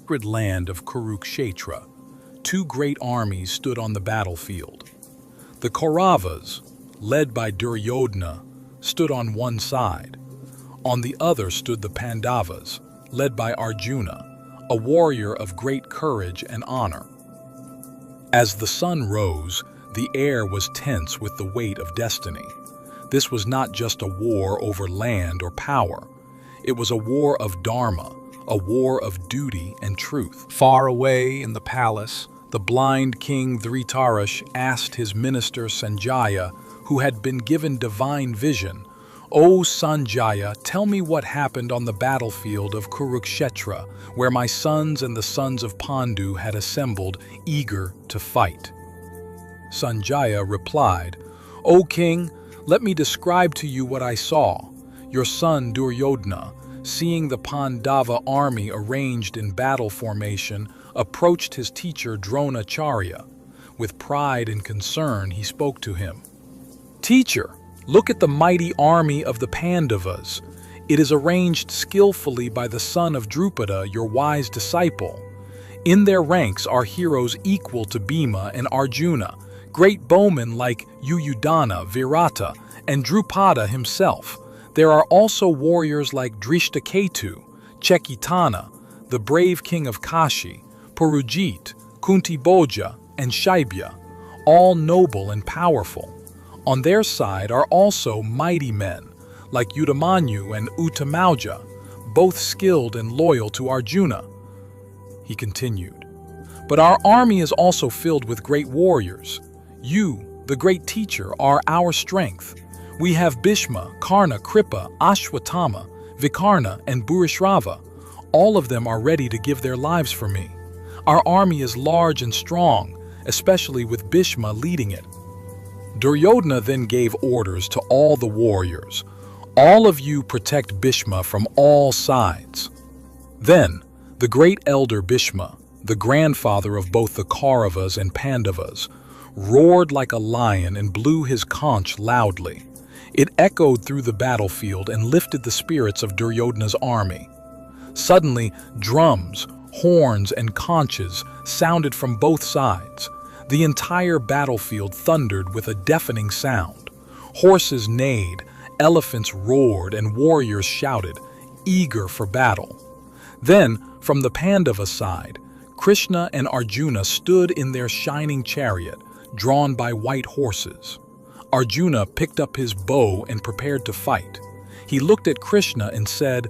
sacred land of Kshetra, two great armies stood on the battlefield. The Kauravas, led by Duryodhana, stood on one side. On the other stood the Pandavas, led by Arjuna, a warrior of great courage and honor. As the sun rose, the air was tense with the weight of destiny. This was not just a war over land or power. It was a war of dharma, a war of duty and truth. Far away in the palace, the blind king Dhritarashtra asked his minister Sanjaya, who had been given divine vision, "O Sanjaya, tell me what happened on the battlefield of Kurukshetra, where my sons and the sons of Pandu had assembled, eager to fight." Sanjaya replied, "O king, let me describe to you what I saw. Your son Duryodhana, seeing the Pandava army arranged in battle formation, approached his teacher Dronacharya. With pride and concern he spoke to him. Teacher, look at the mighty army of the Pandavas. It is arranged skillfully by the son of Drupada, your wise disciple. In their ranks are heroes equal to Bhima and Arjuna, great bowmen like Yuyudhana, Virata, and Drupada himself. There are also warriors like Drishtaketu, Chekitana, the brave king of Kashi, Purujit, Kuntibhoja, and Shaibya, all noble and powerful. On their side are also mighty men, like Udamanyu and Uttamauja, both skilled and loyal to Arjuna." He continued, "But our army is also filled with great warriors. You, the great teacher, are our strength. We have Bhishma, Karna, Kripa, Ashwatthama, Vikarna, and Bhurishrava. All of them are ready to give their lives for me. Our army is large and strong, especially with Bhishma leading it." Duryodhana then gave orders to all the warriors, "All of you protect Bhishma from all sides." Then, the great elder Bhishma, the grandfather of both the Kauravas and Pandavas, roared like a lion and blew his conch loudly. It echoed through the battlefield and lifted the spirits of Duryodhana's army. Suddenly, drums, horns, and conches sounded from both sides. The entire battlefield thundered with a deafening sound. Horses neighed, elephants roared, and warriors shouted, eager for battle. Then, from the Pandava side, Krishna and Arjuna stood in their shining chariot, drawn by white horses. Arjuna picked up his bow and prepared to fight. He looked at Krishna and said,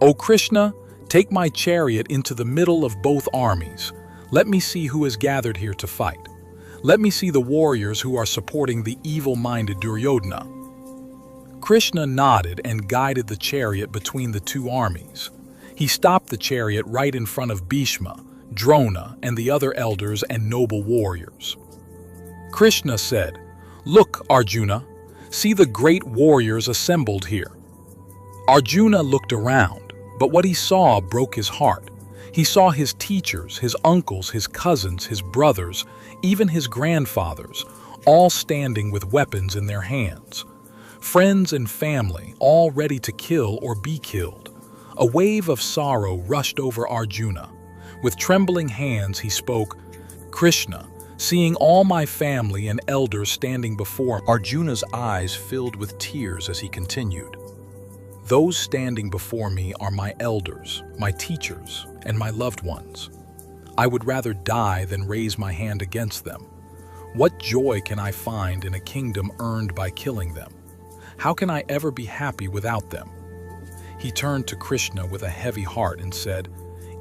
"O Krishna, take my chariot into the middle of both armies. Let me see who is gathered here to fight. Let me see the warriors who are supporting the evil-minded Duryodhana." Krishna nodded and guided the chariot between the two armies. He stopped the chariot right in front of Bhishma, Drona, and the other elders and noble warriors. Krishna said, "Look, Arjuna, see the great warriors assembled here." Arjuna looked around, but what he saw broke his heart. He saw his teachers, his uncles, his cousins, his brothers, even his grandfathers, all standing with weapons in their hands. Friends and family, all ready to kill or be killed. A wave of sorrow rushed over Arjuna. With trembling hands he spoke, "Krishna, seeing all my family and elders standing before." Arjuna's eyes filled with tears as he continued, "Those standing before me are my elders, my teachers, and my loved ones. I would rather die than raise my hand against them. What joy can I find in a kingdom earned by killing them? How can I ever be happy without them?" He turned to Krishna with a heavy heart and said,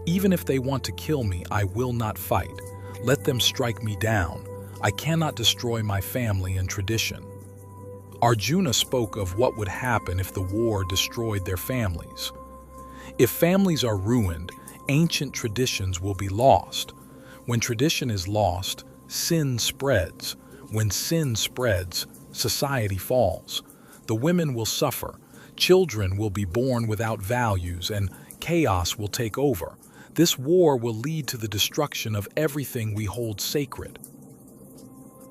"Even if they want to kill me, I will not fight. Let them strike me down. I cannot destroy my family and tradition." Arjuna spoke of what would happen if the war destroyed their families. If families are ruined, ancient traditions will be lost. When tradition is lost, sin spreads. When sin spreads, society falls. The women will suffer, children will be born without values, and chaos will take over. This war will lead to the destruction of everything we hold sacred.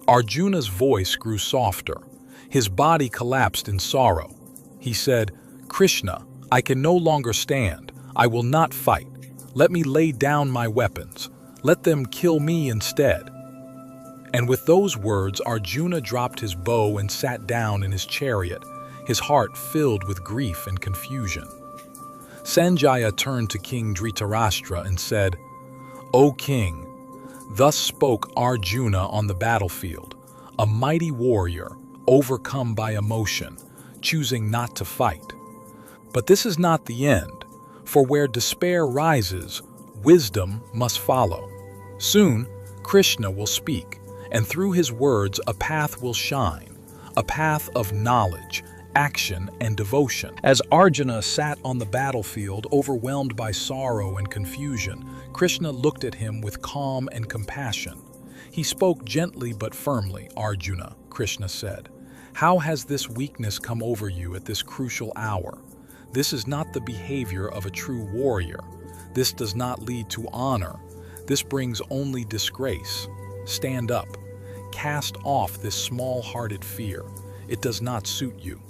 Arjuna's voice grew softer. His body collapsed in sorrow. He said, "Krishna, I can no longer stand. I will not fight. Let me lay down my weapons. Let them kill me instead." And with those words, Arjuna dropped his bow and sat down in his chariot, his heart filled with grief and confusion. Sanjaya turned to King Dhritarashtra and said, "O king, thus spoke Arjuna on the battlefield, a mighty warrior, overcome by emotion, choosing not to fight. But this is not the end, for where despair rises, wisdom must follow. Soon, Krishna will speak, and through his words a path will shine, a path of knowledge, action, and devotion." As Arjuna sat on the battlefield, overwhelmed by sorrow and confusion, Krishna looked at him with calm and compassion. He spoke gently but firmly. "Arjuna," Krishna said, "how has this weakness come over you at this crucial hour? This is not the behavior of a true warrior. This does not lead to honor. This brings only disgrace. Stand up. Cast off this small-hearted fear. It does not suit you."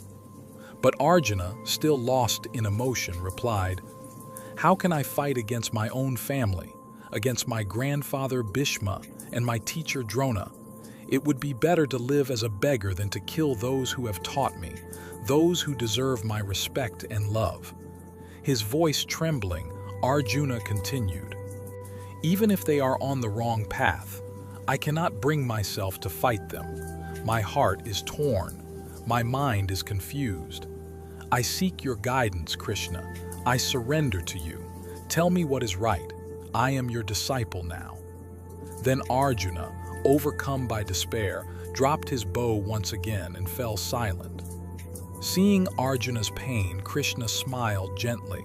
But Arjuna, still lost in emotion, replied, "How can I fight against my own family, against my grandfather Bhishma and my teacher Drona? It would be better to live as a beggar than to kill those who have taught me, those who deserve my respect and love." His voice trembling, Arjuna continued, "Even if they are on the wrong path, I cannot bring myself to fight them. My heart is torn. My mind is confused. I seek your guidance, Krishna. I surrender to you. Tell me what is right. I am your disciple now." Then Arjuna, overcome by despair, dropped his bow once again and fell silent. Seeing Arjuna's pain, Krishna smiled gently.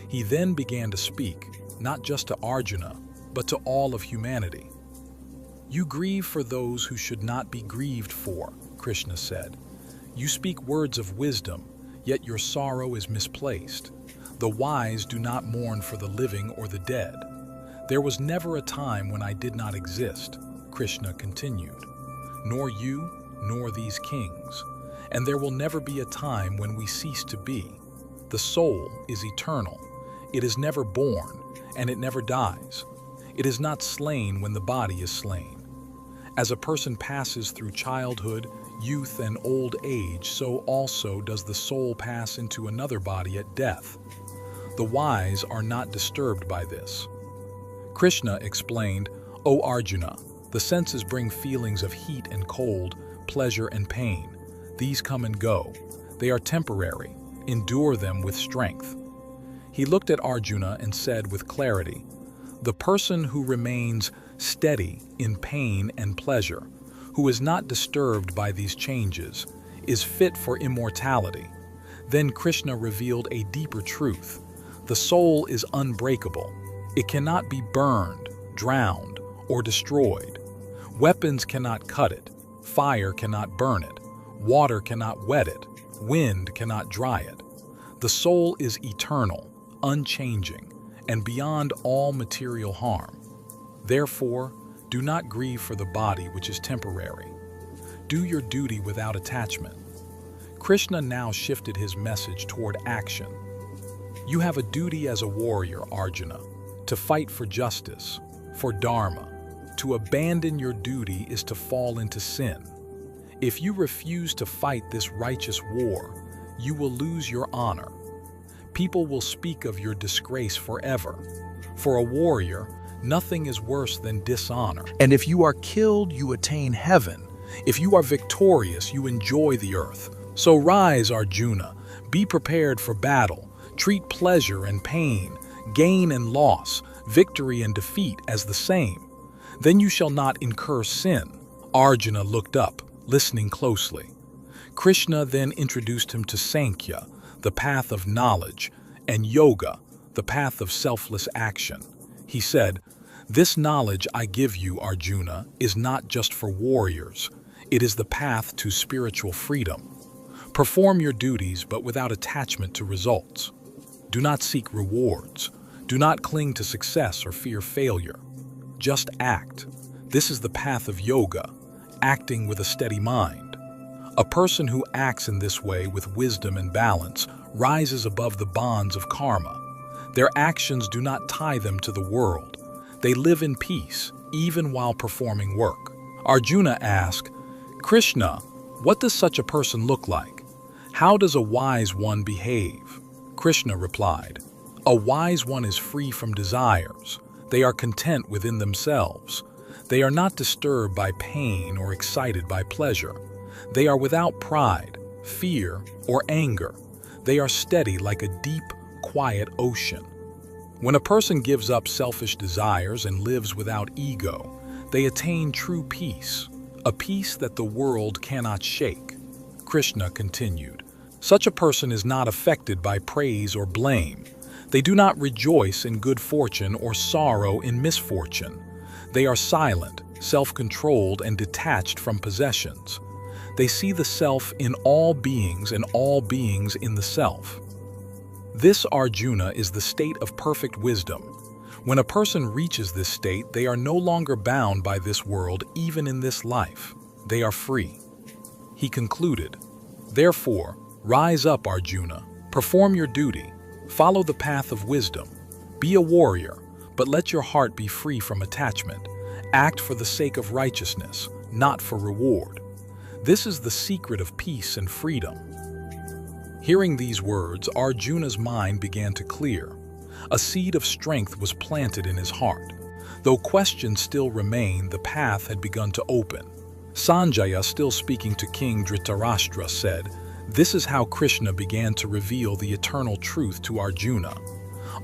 He then began to speak, not just to Arjuna, but to all of humanity. "You grieve for those who should not be grieved for," Krishna said. "You speak words of wisdom, yet your sorrow is misplaced. The wise do not mourn for the living or the dead. There was never a time when I did not exist," Krishna continued, "nor you, nor these kings. And there will never be a time when we cease to be. The soul is eternal. It is never born, and it never dies. It is not slain when the body is slain. As a person passes through childhood, youth, and old age, so also does the soul pass into another body at death. The wise are not disturbed by this." Krishna explained, "O Arjuna, the senses bring feelings of heat and cold, pleasure and pain. These come and go. They are temporary. Endure them with strength." He looked at Arjuna and said with clarity, "The person who remains steady in pain and pleasure, who is not disturbed by these changes, is fit for immortality." Then Krishna revealed a deeper truth. The soul is unbreakable. It cannot be burned, drowned, or destroyed. Weapons cannot cut it. Fire cannot burn it. Water cannot wet it. Wind cannot dry it. The soul is eternal, unchanging, and beyond all material harm. Therefore, do not grieve for the body which is temporary. Do your duty without attachment. Krishna now shifted his message toward action. "You have a duty as a warrior, Arjuna, to fight for justice, for dharma. To abandon your duty is to fall into sin. If you refuse to fight this righteous war, you will lose your honor. People will speak of your disgrace forever. For a warrior, nothing is worse than dishonor. And if you are killed, you attain heaven. If you are victorious, you enjoy the earth. So rise, Arjuna, be prepared for battle. Treat pleasure and pain, gain and loss, victory and defeat as the same. Then you shall not incur sin." Arjuna looked up, listening closely. Krishna then introduced him to Sankhya, the path of knowledge, and Yoga, the path of selfless action. He said, "This knowledge I give you, Arjuna, is not just for warriors. It is the path to spiritual freedom. Perform your duties, but without attachment to results. Do not seek rewards. Do not cling to success or fear failure. Just act. This is the path of yoga, acting with a steady mind. A person who acts in this way with wisdom and balance rises above the bonds of karma. Their actions do not tie them to the world. They live in peace, even while performing work. Arjuna asked, Krishna, what does such a person look like? How does a wise one behave? Krishna replied, a wise one is free from desires. They are content within themselves. They are not disturbed by pain or excited by pleasure. They are without pride, fear, or anger. They are steady like a deep, quiet ocean. When a person gives up selfish desires and lives without ego, they attain true peace, a peace that the world cannot shake. Krishna continued, such a person is not affected by praise or blame. They do not rejoice in good fortune or sorrow in misfortune. They are silent, self-controlled, and detached from possessions. They see the self in all beings and all beings in the self. This, Arjuna, is the state of perfect wisdom. When a person reaches this state, they are no longer bound by this world, even in this life. They are free. He concluded, therefore, rise up, Arjuna, perform your duty, follow the path of wisdom, be a warrior, but let your heart be free from attachment. Act for the sake of righteousness, not for reward. This is the secret of peace and freedom. Hearing these words, Arjuna's mind began to clear. A seed of strength was planted in his heart. Though questions still remained, the path had begun to open. Sanjaya, still speaking to King Dhritarashtra, said, this is how Krishna began to reveal the eternal truth to Arjuna.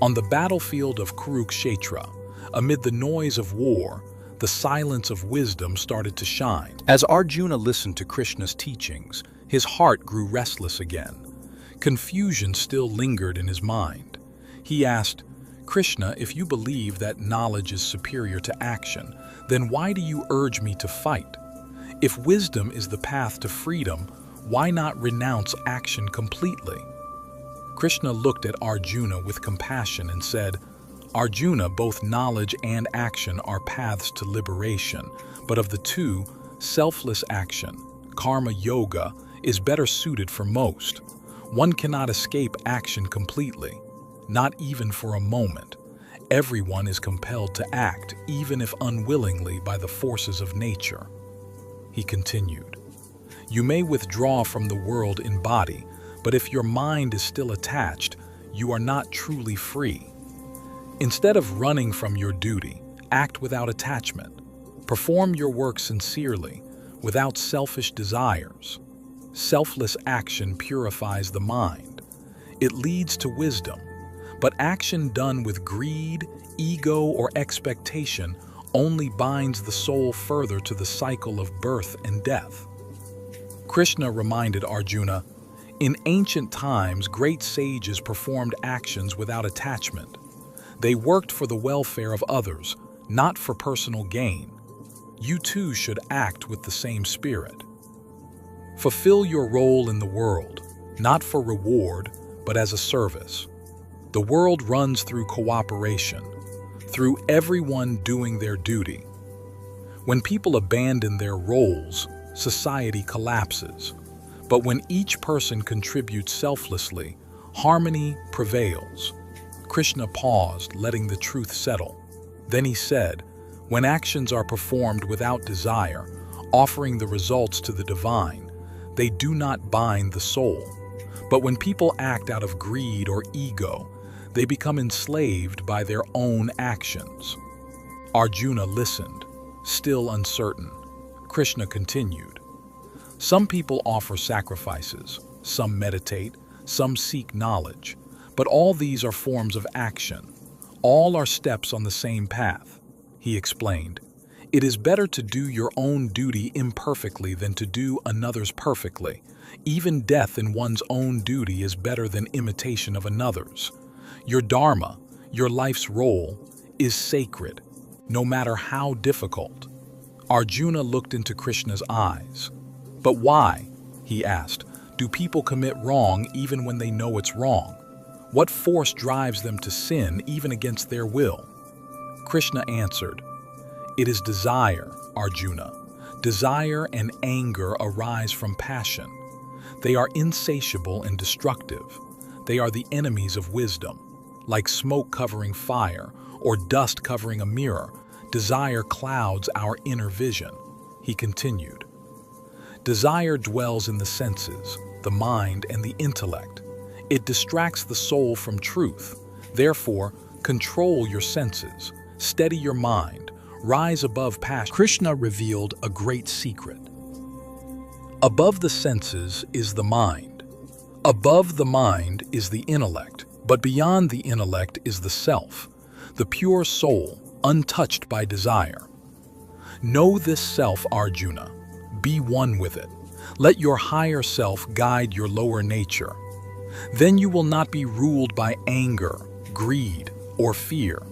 On the battlefield of Kurukshetra, amid the noise of war, the silence of wisdom started to shine. As Arjuna listened to Krishna's teachings, his heart grew restless again. Confusion still lingered in his mind. He asked, Krishna, if you believe that knowledge is superior to action, then why do you urge me to fight? If wisdom is the path to freedom, why not renounce action completely? Krishna looked at Arjuna with compassion and said, Arjuna, both knowledge and action are paths to liberation, but of the two, selfless action, karma yoga, is better suited for most. One cannot escape action completely, not even for a moment. Everyone is compelled to act, even if unwillingly, by the forces of nature. He continued, you may withdraw from the world in body, but if your mind is still attached, you are not truly free. Instead of running from your duty, act without attachment. Perform your work sincerely, without selfish desires. Selfless action purifies the mind. It leads to wisdom, but action done with greed, ego, or expectation only binds the soul further to the cycle of birth and death. Krishna reminded Arjuna, in ancient times, great sages performed actions without attachment. They worked for the welfare of others, not for personal gain. You too should act with the same spirit. Fulfill your role in the world, not for reward, but as a service. The world runs through cooperation, through everyone doing their duty. When people abandon their roles, society collapses. But when each person contributes selflessly, harmony prevails. Krishna paused, letting the truth settle. Then he said, when actions are performed without desire, offering the results to the divine, they do not bind the soul. But when people act out of greed or ego, they become enslaved by their own actions. Arjuna listened, still uncertain. Krishna continued, some people offer sacrifices, some meditate, some seek knowledge, but all these are forms of action. All are steps on the same path. He explained, it is better to do your own duty imperfectly than to do another's perfectly. Even death in one's own duty is better than imitation of another's. Your dharma, your life's role, is sacred, no matter how difficult. Arjuna looked into Krishna's eyes. But why, he asked, do people commit wrong even when they know it's wrong? What force drives them to sin even against their will? Krishna answered, it is desire, Arjuna. Desire and anger arise from passion. They are insatiable and destructive. They are the enemies of wisdom. like smoke covering fire or dust covering a mirror, desire clouds our inner vision. He continued, desire dwells in the senses, the mind, and the intellect. It distracts the soul from truth. Therefore, control your senses, steady your mind, rise above passion. Krishna revealed a great secret. Above the senses is the mind. Above the mind is the intellect, but beyond the intellect is the self, the pure soul, untouched by desire. Know this self, Arjuna. Be one with it. Let your higher self guide your lower nature. Then you will not be ruled by anger, greed, or fear.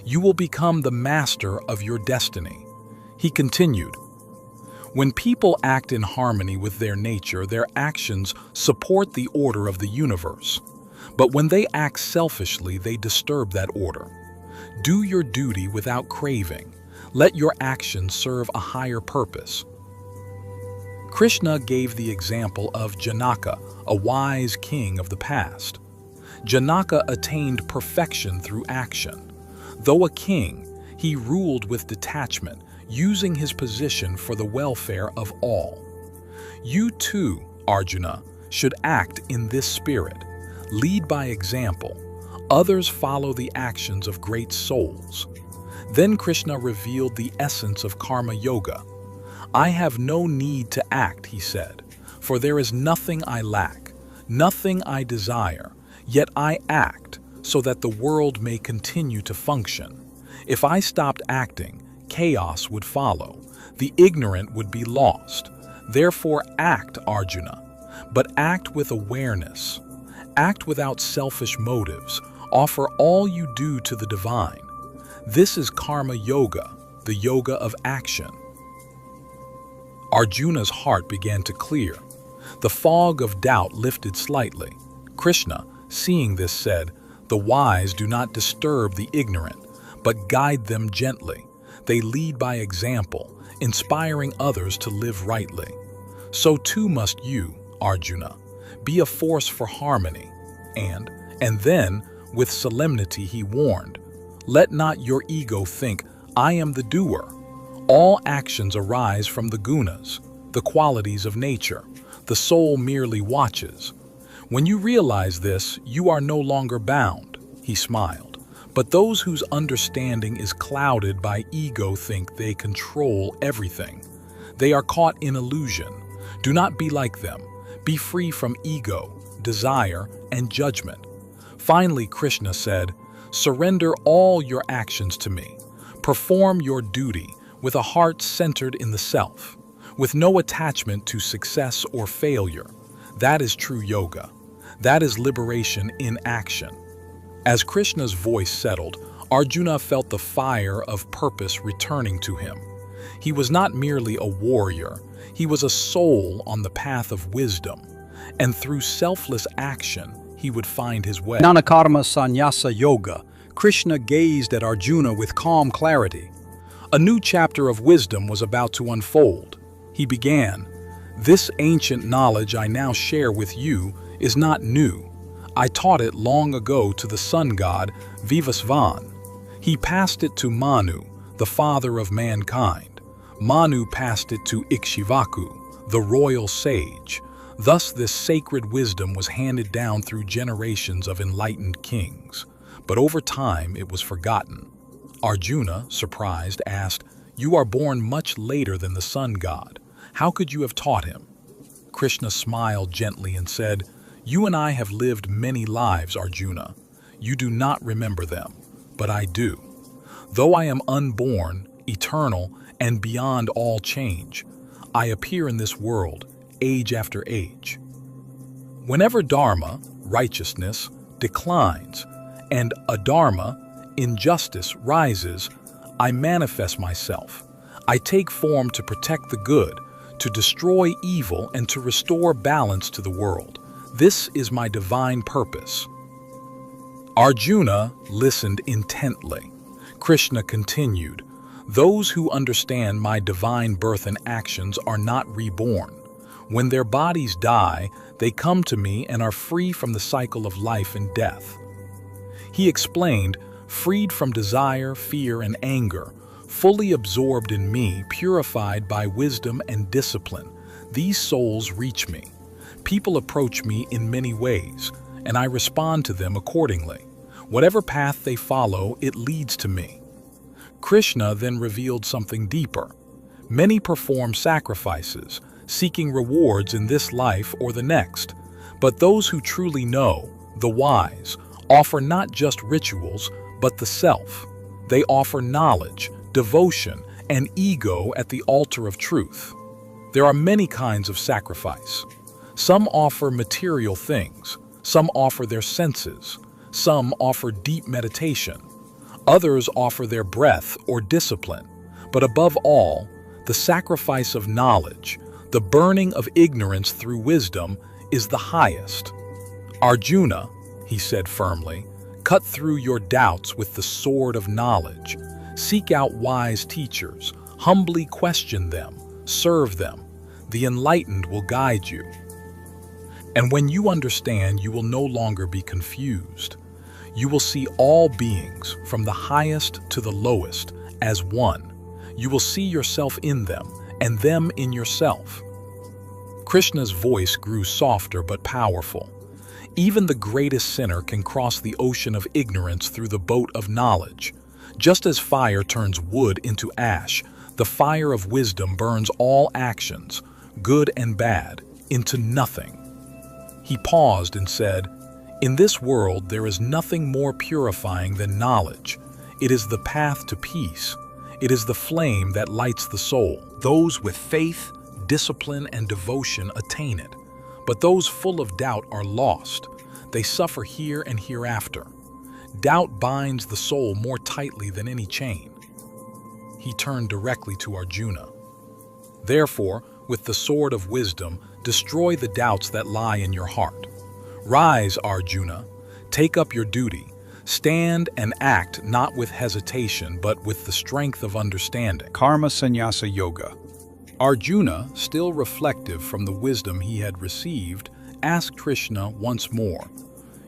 You will become the master of your destiny. He continued, when people act in harmony with their nature, their actions support the order of the universe. But when they act selfishly, they disturb that order. Do your duty without craving. Let your actions serve a higher purpose. Krishna gave the example of Janaka, a wise king of the past. Janaka attained perfection through action. Though a king, he ruled with detachment, using his position for the welfare of all. You too, Arjuna, should act in this spirit. Lead by example. Others follow the actions of great souls. Then Krishna revealed the essence of karma yoga. I have no need to act, he said, for there is nothing I lack, nothing I desire, yet I act so that the world may continue to function. If I stopped acting, chaos would follow. The ignorant would be lost. Therefore act, Arjuna, but act with awareness. Act without selfish motives. Offer all you do to the divine. This is karma yoga, the yoga of action. Arjuna's heart began to clear. The fog of doubt lifted slightly. Krishna, seeing this, said, the wise do not disturb the ignorant, but guide them gently. They lead by example, inspiring others to live rightly. So too must you, Arjuna, be a force for harmony. And then, with solemnity he warned, let not your ego think, I am the doer. All actions arise from the gunas, the qualities of nature. The soul merely watches. When you realize this, you are no longer bound, he smiled. But those whose understanding is clouded by ego think they control everything. They are caught in illusion. Do not be like them. Be free from ego, desire, and judgment. Finally, Krishna said, surrender all your actions to me. Perform your duty with a heart centered in the self, with no attachment to success or failure. That is true yoga. That is liberation in action. As Krishna's voice settled, Arjuna felt the fire of purpose returning to him. He was not merely a warrior, he was a soul on the path of wisdom, and through selfless action, he would find his way. Nanakarma Sanyasa Yoga, Krishna gazed at Arjuna with calm clarity. A new chapter of wisdom was about to unfold. He began, this ancient knowledge I now share with you is not new. I taught it long ago to the sun god Vivasvan. He passed it to Manu, the father of mankind. Manu passed it to Ikshivaku, the royal sage. Thus this sacred wisdom was handed down through generations of enlightened kings. But over time it was forgotten. Arjuna, surprised, asked, you are born much later than the sun god. How could you have taught him? Krishna smiled gently and said, you and I have lived many lives, Arjuna. You do not remember them, but I do. Though I am unborn, eternal, and beyond all change, I appear in this world, age after age. Whenever dharma, righteousness, declines, and adharma, injustice, rises, I manifest myself. I take form to protect the good, to destroy evil, and to restore balance to the world. This is my divine purpose. Arjuna listened intently. Krishna continued, those who understand my divine birth and actions are not reborn. When their bodies die, they come to me and are free from the cycle of life and death. He explained, freed from desire, fear, and anger, fully absorbed in me, purified by wisdom and discipline, these souls reach me. People approach me in many ways, and I respond to them accordingly. Whatever path they follow, it leads to me. Krishna then revealed something deeper. Many perform sacrifices, seeking rewards in this life or the next. But those who truly know, the wise, offer not just rituals, but the self. They offer knowledge, devotion, and ego at the altar of truth. There are many kinds of sacrifice. Some offer material things, some offer their senses, some offer deep meditation, others offer their breath or discipline, but above all, the sacrifice of knowledge, the burning of ignorance through wisdom, is the highest. Arjuna, he said firmly, cut through your doubts with the sword of knowledge. Seek out wise teachers, humbly question them, serve them. The enlightened will guide you. And when you understand, you will no longer be confused. You will see all beings, from the highest to the lowest, as one. You will see yourself in them, and them in yourself. Krishna's voice grew softer but powerful. Even the greatest sinner can cross the ocean of ignorance through the boat of knowledge. Just as fire turns wood into ash, the fire of wisdom burns all actions, good and bad, into nothing. He paused and said, "In this world there is nothing more purifying than knowledge. It is the path to peace. It is the flame that lights the soul. Those with faith, discipline, and devotion attain it. But those full of doubt are lost. They suffer here and hereafter. Doubt binds the soul more tightly than any chain." He turned directly to Arjuna. "Therefore, with the sword of wisdom, destroy the doubts that lie in your heart. Rise, Arjuna, take up your duty. Stand and act not with hesitation, but with the strength of understanding." Karma Sannyasa Yoga. Arjuna, still reflective from the wisdom he had received, asked Krishna once more,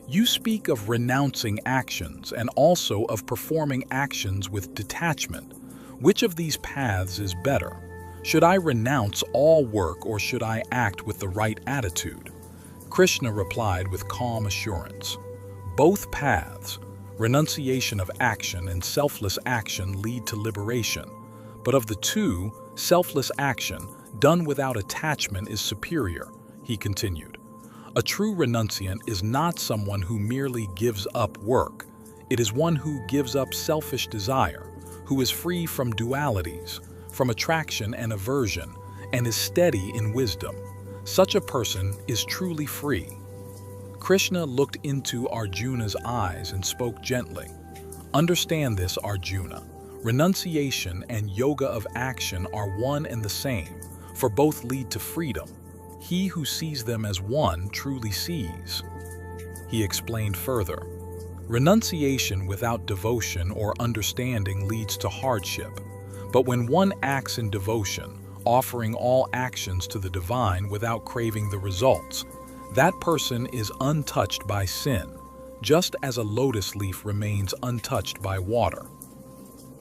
"You speak of renouncing actions and also of performing actions with detachment. Which of these paths is better? Should I renounce all work or should I act with the right attitude?" Krishna replied with calm assurance, "Both paths, renunciation of action and selfless action, lead to liberation. But of the two, selfless action, done without attachment, is superior," he continued. "A true renunciant is not someone who merely gives up work. It is one who gives up selfish desire, who is free from dualities, from attraction and aversion, and is steady in wisdom. Such a person is truly free." Krishna looked into Arjuna's eyes and spoke gently. "Understand this, Arjuna. Renunciation and yoga of action are one and the same, for both lead to freedom. He who sees them as one truly sees." He explained further, "Renunciation without devotion or understanding leads to hardship. But when one acts in devotion, offering all actions to the divine without craving the results, that person is untouched by sin, just as a lotus leaf remains untouched by water."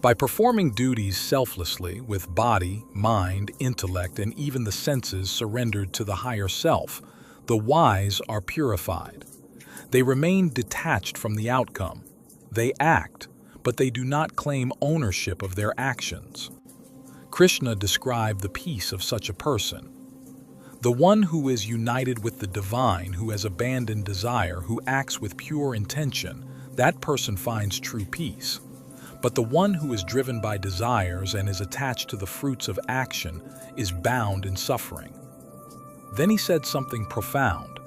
By performing duties selflessly, with body, mind, intellect, and even the senses surrendered to the higher self, the wise are purified. They remain detached from the outcome. They act, but they do not claim ownership of their actions. Krishna described the peace of such a person. The one who is united with the divine, who has abandoned desire, who acts with pure intention, that person finds true peace. But the one who is driven by desires and is attached to the fruits of action is bound in suffering. Then he said something profound.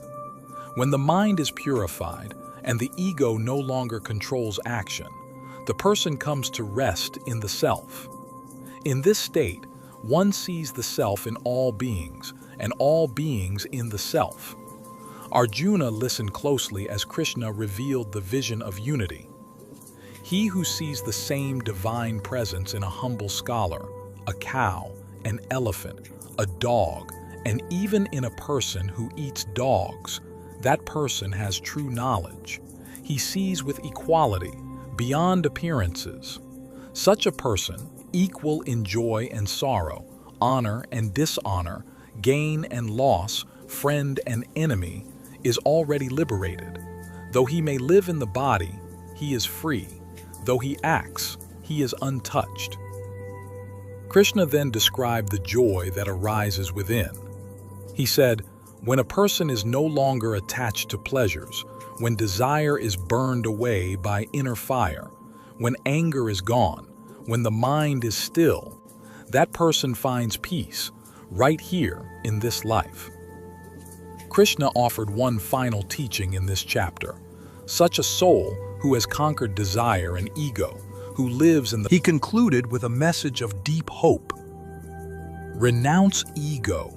When the mind is purified and the ego no longer controls action, the person comes to rest in the self. In this state, one sees the self in all beings, and all beings in the self. Arjuna listened closely as Krishna revealed the vision of unity. He who sees the same divine presence in a humble scholar, a cow, an elephant, a dog, and even in a person who eats dogs, that person has true knowledge. He sees with equality, beyond appearances. Such a person, equal in joy and sorrow, honor and dishonor, gain and loss, friend and enemy, is already liberated. Though he may live in the body, he is free. Though he acts, he is untouched. Krishna then described the joy that arises within. He said, when a person is no longer attached to pleasures, when desire is burned away by inner fire, when anger is gone, when the mind is still, that person finds peace right here in this life. Krishna offered one final teaching in this chapter. Such a soul who has conquered desire and ego, who lives in the... He concluded with a message of deep hope. Renounce ego.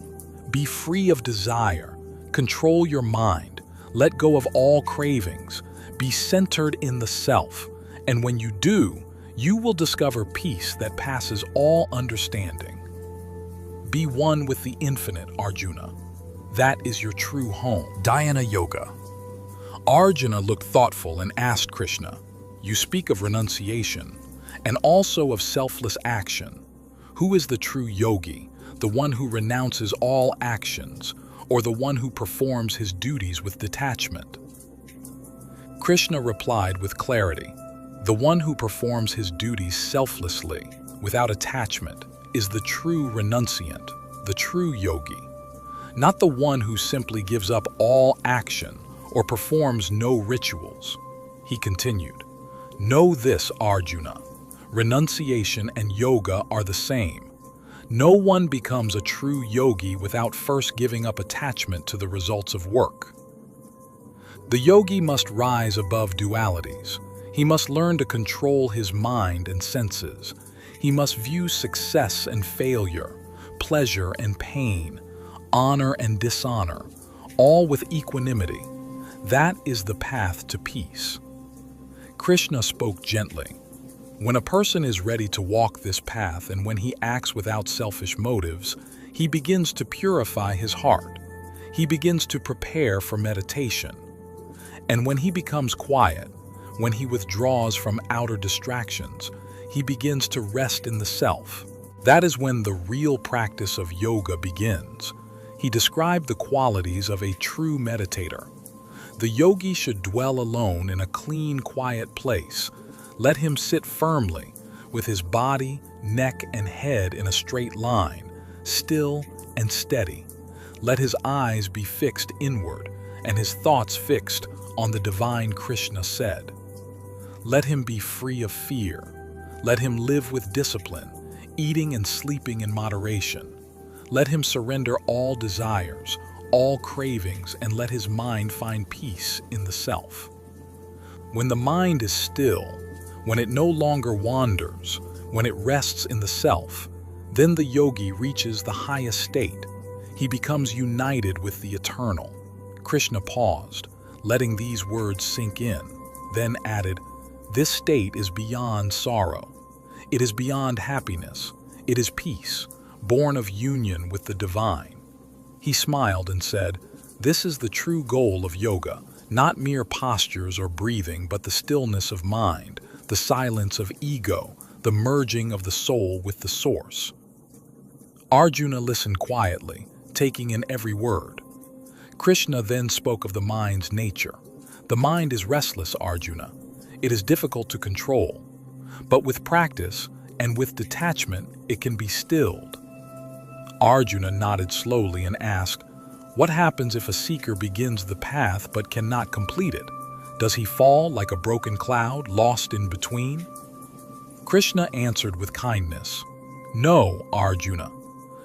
Be free of desire. Control your mind. Let go of all cravings. Be centered in the self. And when you do, you will discover peace that passes all understanding. Be one with the infinite, Arjuna. That is your true home. Dhyana Yoga. Arjuna looked thoughtful and asked Krishna, you speak of renunciation and also of selfless action. Who is the true yogi, the one who renounces all actions, or the one who performs his duties with detachment? Krishna replied with clarity, the one who performs his duties selflessly, without attachment, is the true renunciant, the true yogi, not the one who simply gives up all action or performs no rituals. He continued, know this, Arjuna, renunciation and yoga are the same. No one becomes a true yogi without first giving up attachment to the results of work. The yogi must rise above dualities. He must learn to control his mind and senses. He must view success and failure, pleasure and pain, honor and dishonor, all with equanimity. That is the path to peace. Krishna spoke gently. When a person is ready to walk this path and when he acts without selfish motives, he begins to purify his heart. He begins to prepare for meditation. And when he becomes quiet, when he withdraws from outer distractions, he begins to rest in the self. That is when the real practice of yoga begins. He described the qualities of a true meditator. The yogi should dwell alone in a clean, quiet place. Let him sit firmly, with his body, neck, and head in a straight line, still and steady. Let his eyes be fixed inward, and his thoughts fixed on the divine Krishna said. Let him be free of fear. Let him live with discipline, eating and sleeping in moderation. Let him surrender all desires, all cravings, and let his mind find peace in the self. When the mind is still, when it no longer wanders, when it rests in the self, then the yogi reaches the highest state. He becomes united with the eternal. Krishna paused, letting these words sink in, then added, this state is beyond sorrow. It is beyond happiness. It is peace, born of union with the divine. He smiled and said, this is the true goal of yoga, not mere postures or breathing, but the stillness of mind, the silence of ego, the merging of the soul with the source. Arjuna listened quietly, taking in every word. Krishna then spoke of the mind's nature. The mind is restless, Arjuna. It is difficult to control, but with practice and with detachment, it can be stilled. Arjuna nodded slowly and asked, what happens if a seeker begins the path but cannot complete it? Does he fall like a broken cloud, lost in between? Krishna answered with kindness, no, Arjuna.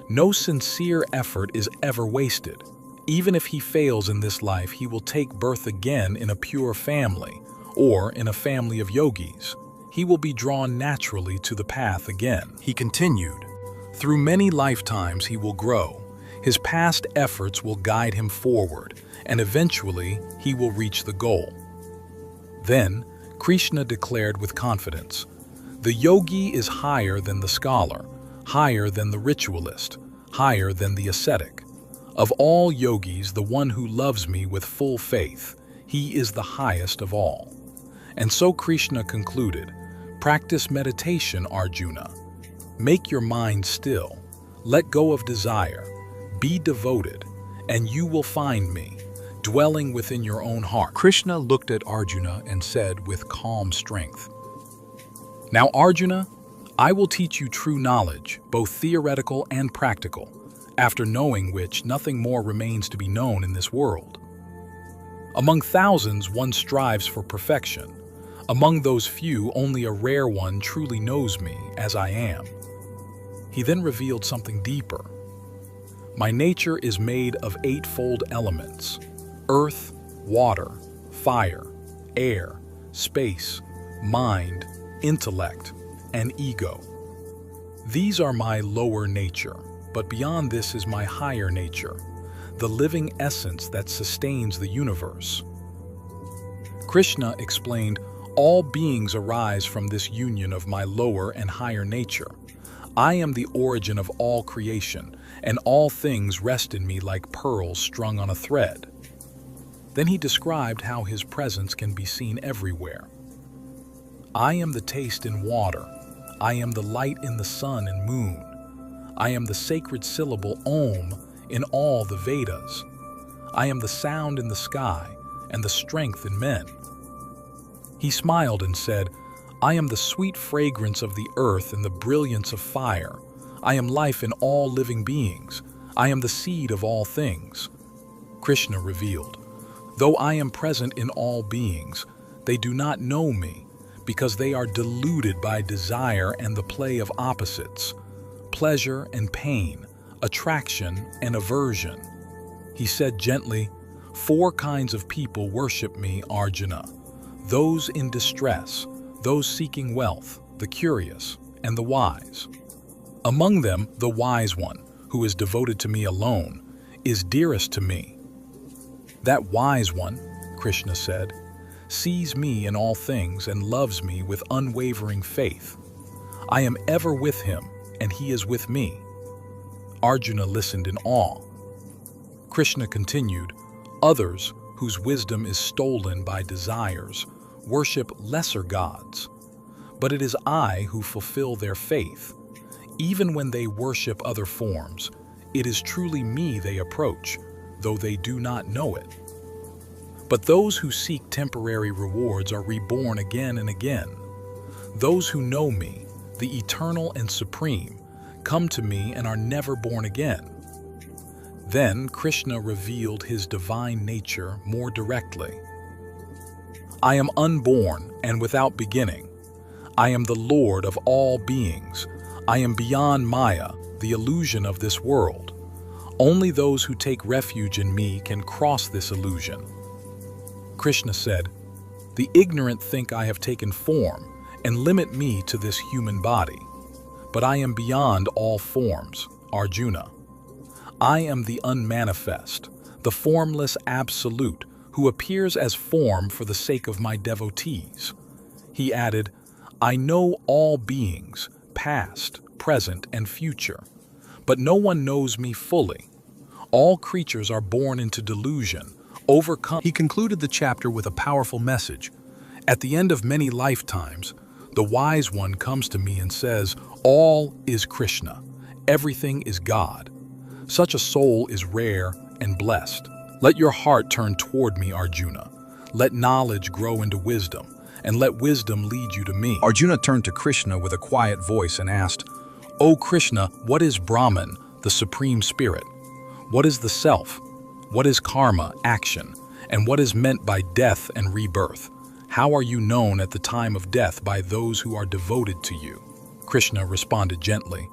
No sincere effort is ever wasted. Even if he fails in this life, he will take birth again in a pure family, or in a family of yogis. He will be drawn naturally to the path again. He continued, through many lifetimes he will grow. His past efforts will guide him forward, and eventually he will reach the goal. Then, Krishna declared with confidence, the yogi is higher than the scholar, higher than the ritualist, higher than the ascetic. Of all yogis, the one who loves me with full faith, he is the highest of all. And so Krishna concluded, "Practice meditation, Arjuna. Make your mind still, let go of desire, be devoted, and you will find me, dwelling within your own heart." Krishna looked at Arjuna and said with calm strength, "Now Arjuna, I will teach you true knowledge, both theoretical and practical, after knowing which nothing more remains to be known in this world. Among thousands one strives for perfection. Among those few only a rare one truly knows me as I am." He then revealed something deeper. "My nature is made of eightfold elements: earth, water, fire, air, space, mind, intellect, and ego. These are my lower nature, but beyond this is my higher nature, the living essence that sustains the universe." Krishna explained, "All beings arise from this union of my lower and higher nature. I am the origin of all creation, and all things rest in me like pearls strung on a thread." Then he described how his presence can be seen everywhere. "I am the taste in water. I am the light in the sun and moon. I am the sacred syllable Om in all the Vedas. I am the sound in the sky and the strength in men." He smiled and said, "I am the sweet fragrance of the earth and the brilliance of fire. I am life in all living beings. I am the seed of all things." Krishna revealed, "Though I am present in all beings, they do not know me, because they are deluded by desire and the play of opposites, pleasure and pain, attraction and aversion." He said gently, "Four kinds of people worship me, Arjuna: those in distress, those seeking wealth, the curious, and the wise. Among them, the wise one, who is devoted to me alone, is dearest to me. That wise one," Krishna said, "sees me in all things and loves me with unwavering faith. I am ever with him, and he is with me." Arjuna listened in awe. Krishna continued, "Others, whose wisdom is stolen by desires, worship lesser gods. But it is I who fulfill their faith. Even when they worship other forms, it is truly me they approach, though they do not know it. But those who seek temporary rewards are reborn again and again. Those who know me, the eternal and supreme, come to me and are never born again." Then Krishna revealed his divine nature more directly. "I am unborn and without beginning. I am the Lord of all beings. I am beyond Maya, the illusion of this world. Only those who take refuge in me can cross this illusion." Krishna said, "The ignorant think I have taken form and limit me to this human body. But I am beyond all forms, Arjuna. I am the unmanifest, the formless absolute, who appears as form for the sake of my devotees." He added, "I know all beings, past, present, and future, but no one knows me fully. All creatures are born into delusion, overcome." He concluded the chapter with a powerful message. "At the end of many lifetimes, the wise one comes to me and says, 'All is Krishna, everything is God.' Such a soul is rare and blessed. Let your heart turn toward me, Arjuna. Let knowledge grow into wisdom, and let wisdom lead you to me." Arjuna turned to Krishna with a quiet voice and asked, "O Krishna, what is Brahman, the Supreme Spirit? What is the Self? What is karma, action? And what is meant by death and rebirth? How are you known at the time of death by those who are devoted to you?" Krishna responded gently,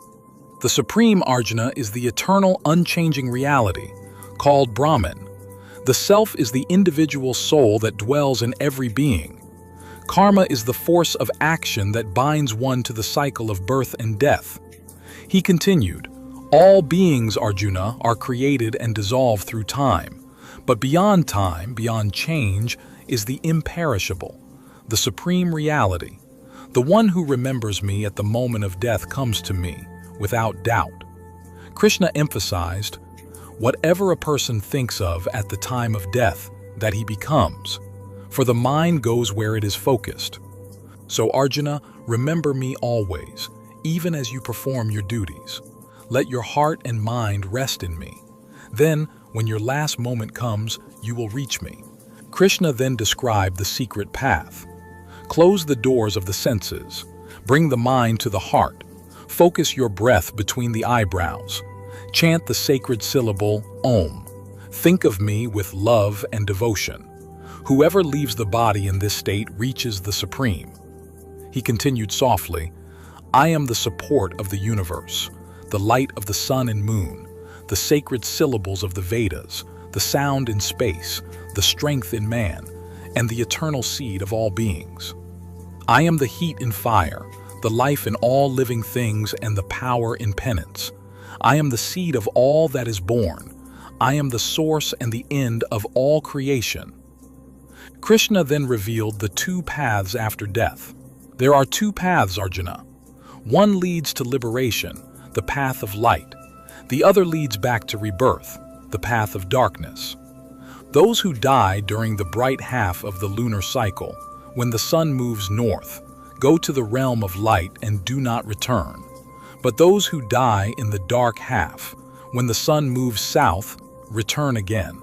"The Supreme, Arjuna, is the eternal, unchanging reality, called Brahman. The Self is the individual soul that dwells in every being. Karma is the force of action that binds one to the cycle of birth and death." He continued, "All beings, Arjuna, are created and dissolve through time, but beyond time, beyond change, is the imperishable, the supreme reality. The one who remembers me at the moment of death comes to me, without doubt." Krishna emphasized, "Whatever a person thinks of at the time of death, that he becomes. for the mind goes where it is focused. So Arjuna, remember me always, even as you perform your duties. Let your heart and mind rest in me. Then, when your last moment comes, you will reach me. Krishna then described the secret path. Close the doors of the senses. Bring the mind to the heart. Focus your breath between the eyebrows. Chant the sacred syllable, Om. Think of me with love and devotion. Whoever leaves the body in this state reaches the Supreme. He continued softly, I am the support of the universe, the light of the sun and moon, the sacred syllables of the Vedas, the sound in space, the strength in man, and the eternal seed of all beings. I am the heat in fire, the life in all living things, and the power in penance. I am the seed of all that is born. I am the source and the end of all creation. Krishna then revealed the two paths after death. There are two paths, Arjuna. One leads to liberation, the path of light. The other leads back to rebirth, the path of darkness. Those who die during the bright half of the lunar cycle, when the sun moves north, go to the realm of light and do not return. But those who die in the dark half, when the sun moves south, return again.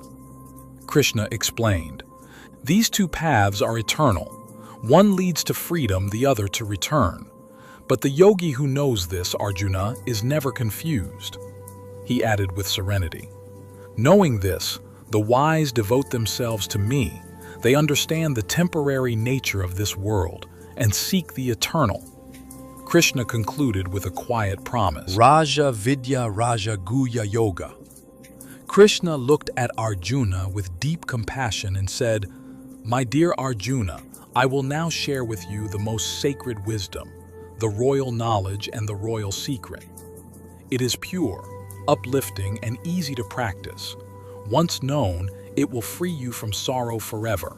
Krishna explained, these two paths are eternal. One leads to freedom, the other to return. But the yogi who knows this, Arjuna, is never confused. He added with serenity, knowing this, the wise devote themselves to me. They understand the temporary nature of this world and seek the eternal. Krishna concluded with a quiet promise. Raja Vidya Raja Guhya Yoga. Krishna looked at Arjuna with deep compassion and said, my dear Arjuna, I will now share with you the most sacred wisdom, the royal knowledge and the royal secret. It is pure, uplifting, and easy to practice. Once known, it will free you from sorrow forever.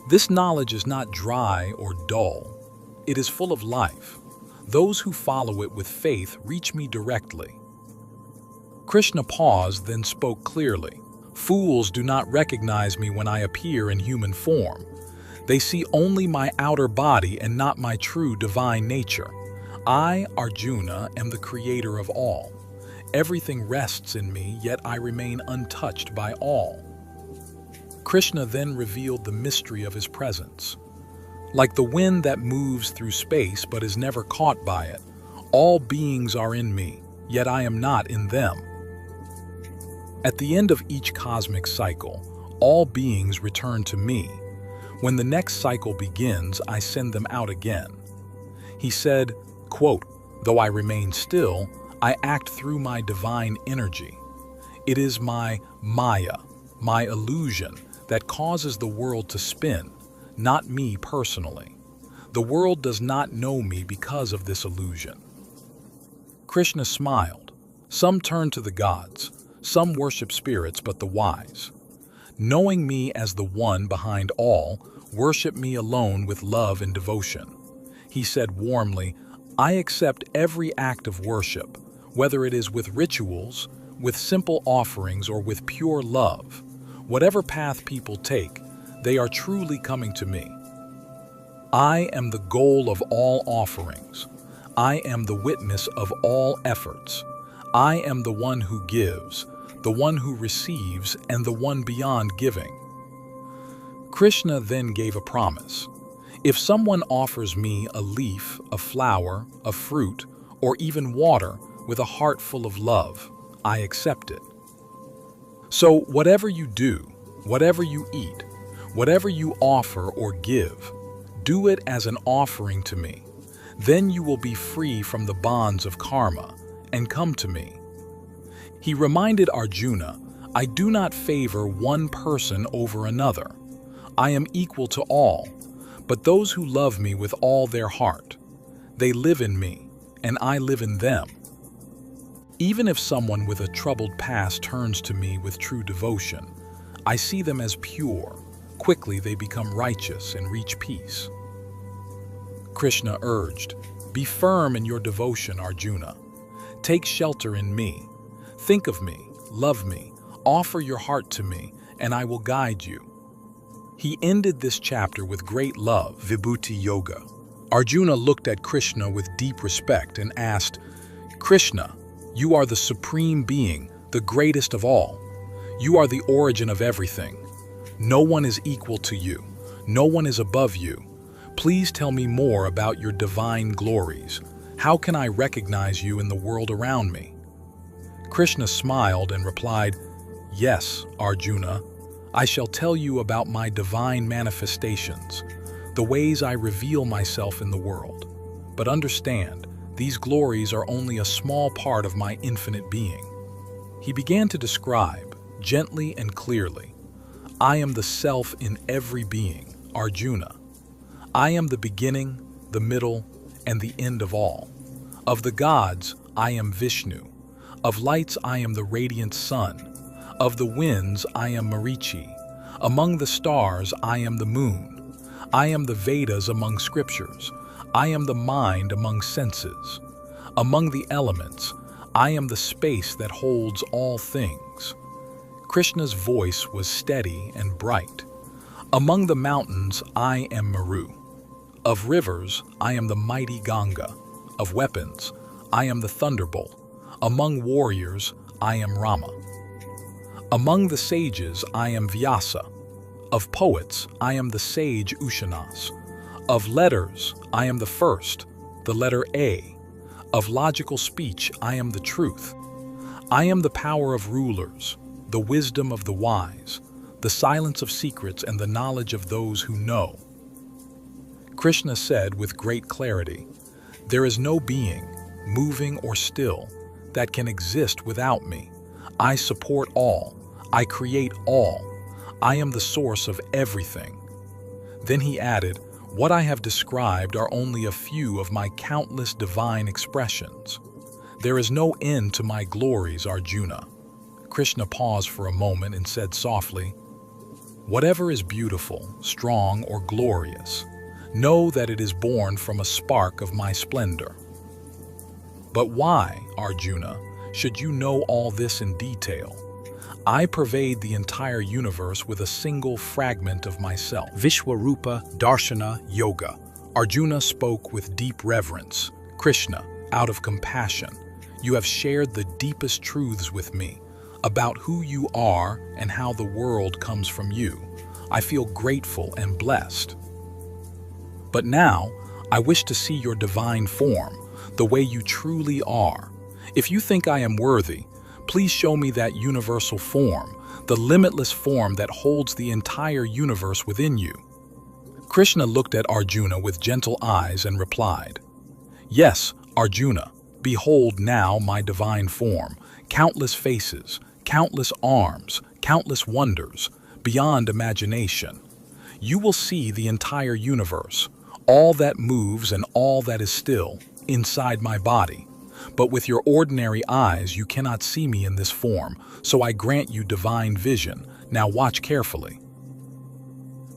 This knowledge is not dry or dull. It is full of life. Those who follow it with faith reach me directly. Krishna paused, then spoke clearly. Fools do not recognize me when I appear in human form. They see only my outer body and not my true divine nature. I, Arjuna, am the creator of all. Everything rests in me, yet I remain untouched by all. Krishna then revealed the mystery of his presence. Like the wind that moves through space but is never caught by it, all beings are in me, yet I am not in them. At the end of each cosmic cycle, all beings return to me. When the next cycle begins, I send them out again. He said, quote, though I remain still, I act through my divine energy. It is my Maya, my illusion, that causes the world to spin, not me personally. The world does not know me because of this illusion. Krishna smiled. Some turn to the gods, some worship spirits but the wise. Knowing me as the one behind all, worship me alone with love and devotion. He said warmly, I accept every act of worship, whether it is with rituals, with simple offerings, or with pure love. Whatever path people take, they are truly coming to me. I am the goal of all offerings. I am the witness of all efforts. I am the one who gives, the one who receives, and the one beyond giving. Krishna then gave a promise. If someone offers me a leaf, a flower, a fruit, or even water with a heart full of love, I accept it. So whatever you do, whatever you eat, whatever you offer or give, do it as an offering to me. Then you will be free from the bonds of karma and come to me. He reminded Arjuna, I do not favor one person over another. I am equal to all, but those who love me with all their heart, they live in me, and I live in them. Even if someone with a troubled past turns to me with true devotion, I see them as pure. Quickly they become righteous and reach peace. Krishna urged, be firm in your devotion, Arjuna. Take shelter in me. Think of me, love me, offer your heart to me, and I will guide you. He ended this chapter with great love, Vibhuti Yoga. Arjuna looked at Krishna with deep respect and asked, "Krishna, you are the supreme being, the greatest of all. You are the origin of everything. No one is equal to you. No one is above you. Please tell me more about your divine glories. How can I recognize you in the world around me?" Krishna smiled and replied, "Yes, Arjuna, I shall tell you about my divine manifestations, the ways I reveal myself in the world. But understand, these glories are only a small part of my infinite being." He began to describe, gently and clearly, "I am the self in every being, Arjuna. I am the beginning, the middle, and the end of all. Of the gods, I am Vishnu. Of lights, I am the radiant sun. Of the winds, I am Marichi. Among the stars, I am the moon. I am the Vedas among scriptures. I am the mind among senses. Among the elements, I am the space that holds all things." Krishna's voice was steady and bright. "Among the mountains, I am Meru. Of rivers, I am the mighty Ganga. Of weapons, I am the thunderbolt. Among warriors, I am Rama. Among the sages, I am Vyasa. Of poets, I am the sage Ushanas. Of letters, I am the first, the letter A. Of logical speech, I am the truth. I am the power of rulers, the wisdom of the wise, the silence of secrets and the knowledge of those who know." Krishna said with great clarity, "There is no being, moving or still, that can exist without me. I support all. I create all. I am the source of everything." Then he added, "What I have described are only a few of my countless divine expressions. There is no end to my glories, Arjuna." Krishna paused for a moment and said softly, "Whatever is beautiful, strong, or glorious, know that it is born from a spark of my splendor." "But why, Arjuna, should you know all this in detail? I pervade the entire universe with a single fragment of myself." Vishwarupa, Darshana, Yoga. Arjuna spoke with deep reverence. "Krishna, out of compassion, you have shared the deepest truths with me about who you are and how the world comes from you. I feel grateful and blessed. But now, I wish to see your divine form, the way you truly are. If you think I am worthy, please show me that universal form, the limitless form that holds the entire universe within you." Krishna looked at Arjuna with gentle eyes and replied, "Yes, Arjuna, behold now my divine form, countless faces, countless arms, countless wonders, beyond imagination. You will see the entire universe, all that moves and all that is still, inside my body. But with your ordinary eyes you cannot see me in this form, so I grant you divine vision. Now watch carefully."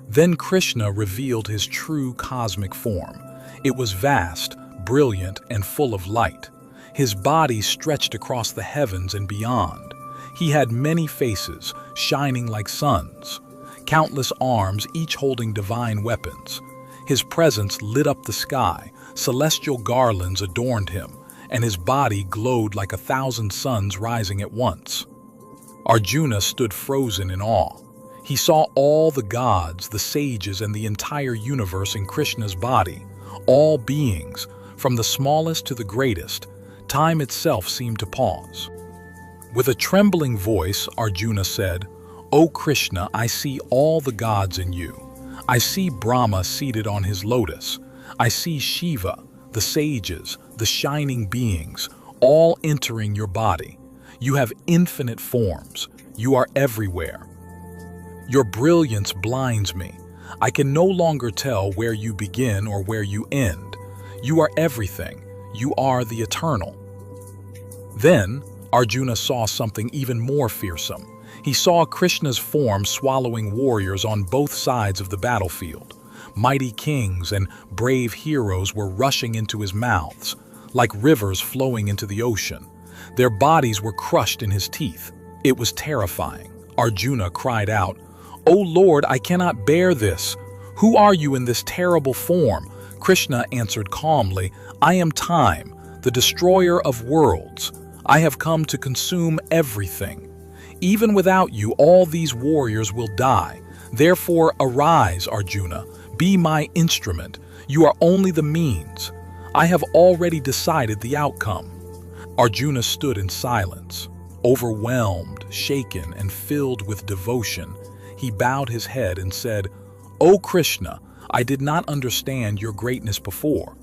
Then Krishna revealed his true cosmic form. It was vast, brilliant, and full of light. His body stretched across the heavens and beyond. He had many faces, shining like suns, countless arms, each holding divine weapons. His presence lit up the sky, celestial garlands adorned him, and his body glowed like 1,000 suns rising at once. Arjuna stood frozen in awe. He saw all the gods, the sages, and the entire universe in Krishna's body, all beings, from the smallest to the greatest. Time itself seemed to pause. With a trembling voice, Arjuna said, "O Krishna, I see all the gods in you. I see Brahma seated on his lotus. I see Shiva, the sages, the shining beings, all entering your body. You have infinite forms. You are everywhere. Your brilliance blinds me. I can no longer tell where you begin or where you end. You are everything. You are the eternal." Then, Arjuna saw something even more fearsome. He saw Krishna's form swallowing warriors on both sides of the battlefield. Mighty kings and brave heroes were rushing into his mouths, like rivers flowing into the ocean. Their bodies were crushed in his teeth. It was terrifying. Arjuna cried out, "O Lord, I cannot bear this. Who are you in this terrible form?" Krishna answered calmly, "I am Time, the destroyer of worlds. I have come to consume everything. Even without you, all these warriors will die. Therefore, arise, Arjuna. Be my instrument. You are only the means. I have already decided the outcome." Arjuna stood in silence, overwhelmed, shaken, and filled with devotion. He bowed his head and said, "O Krishna, I did not understand your greatness before.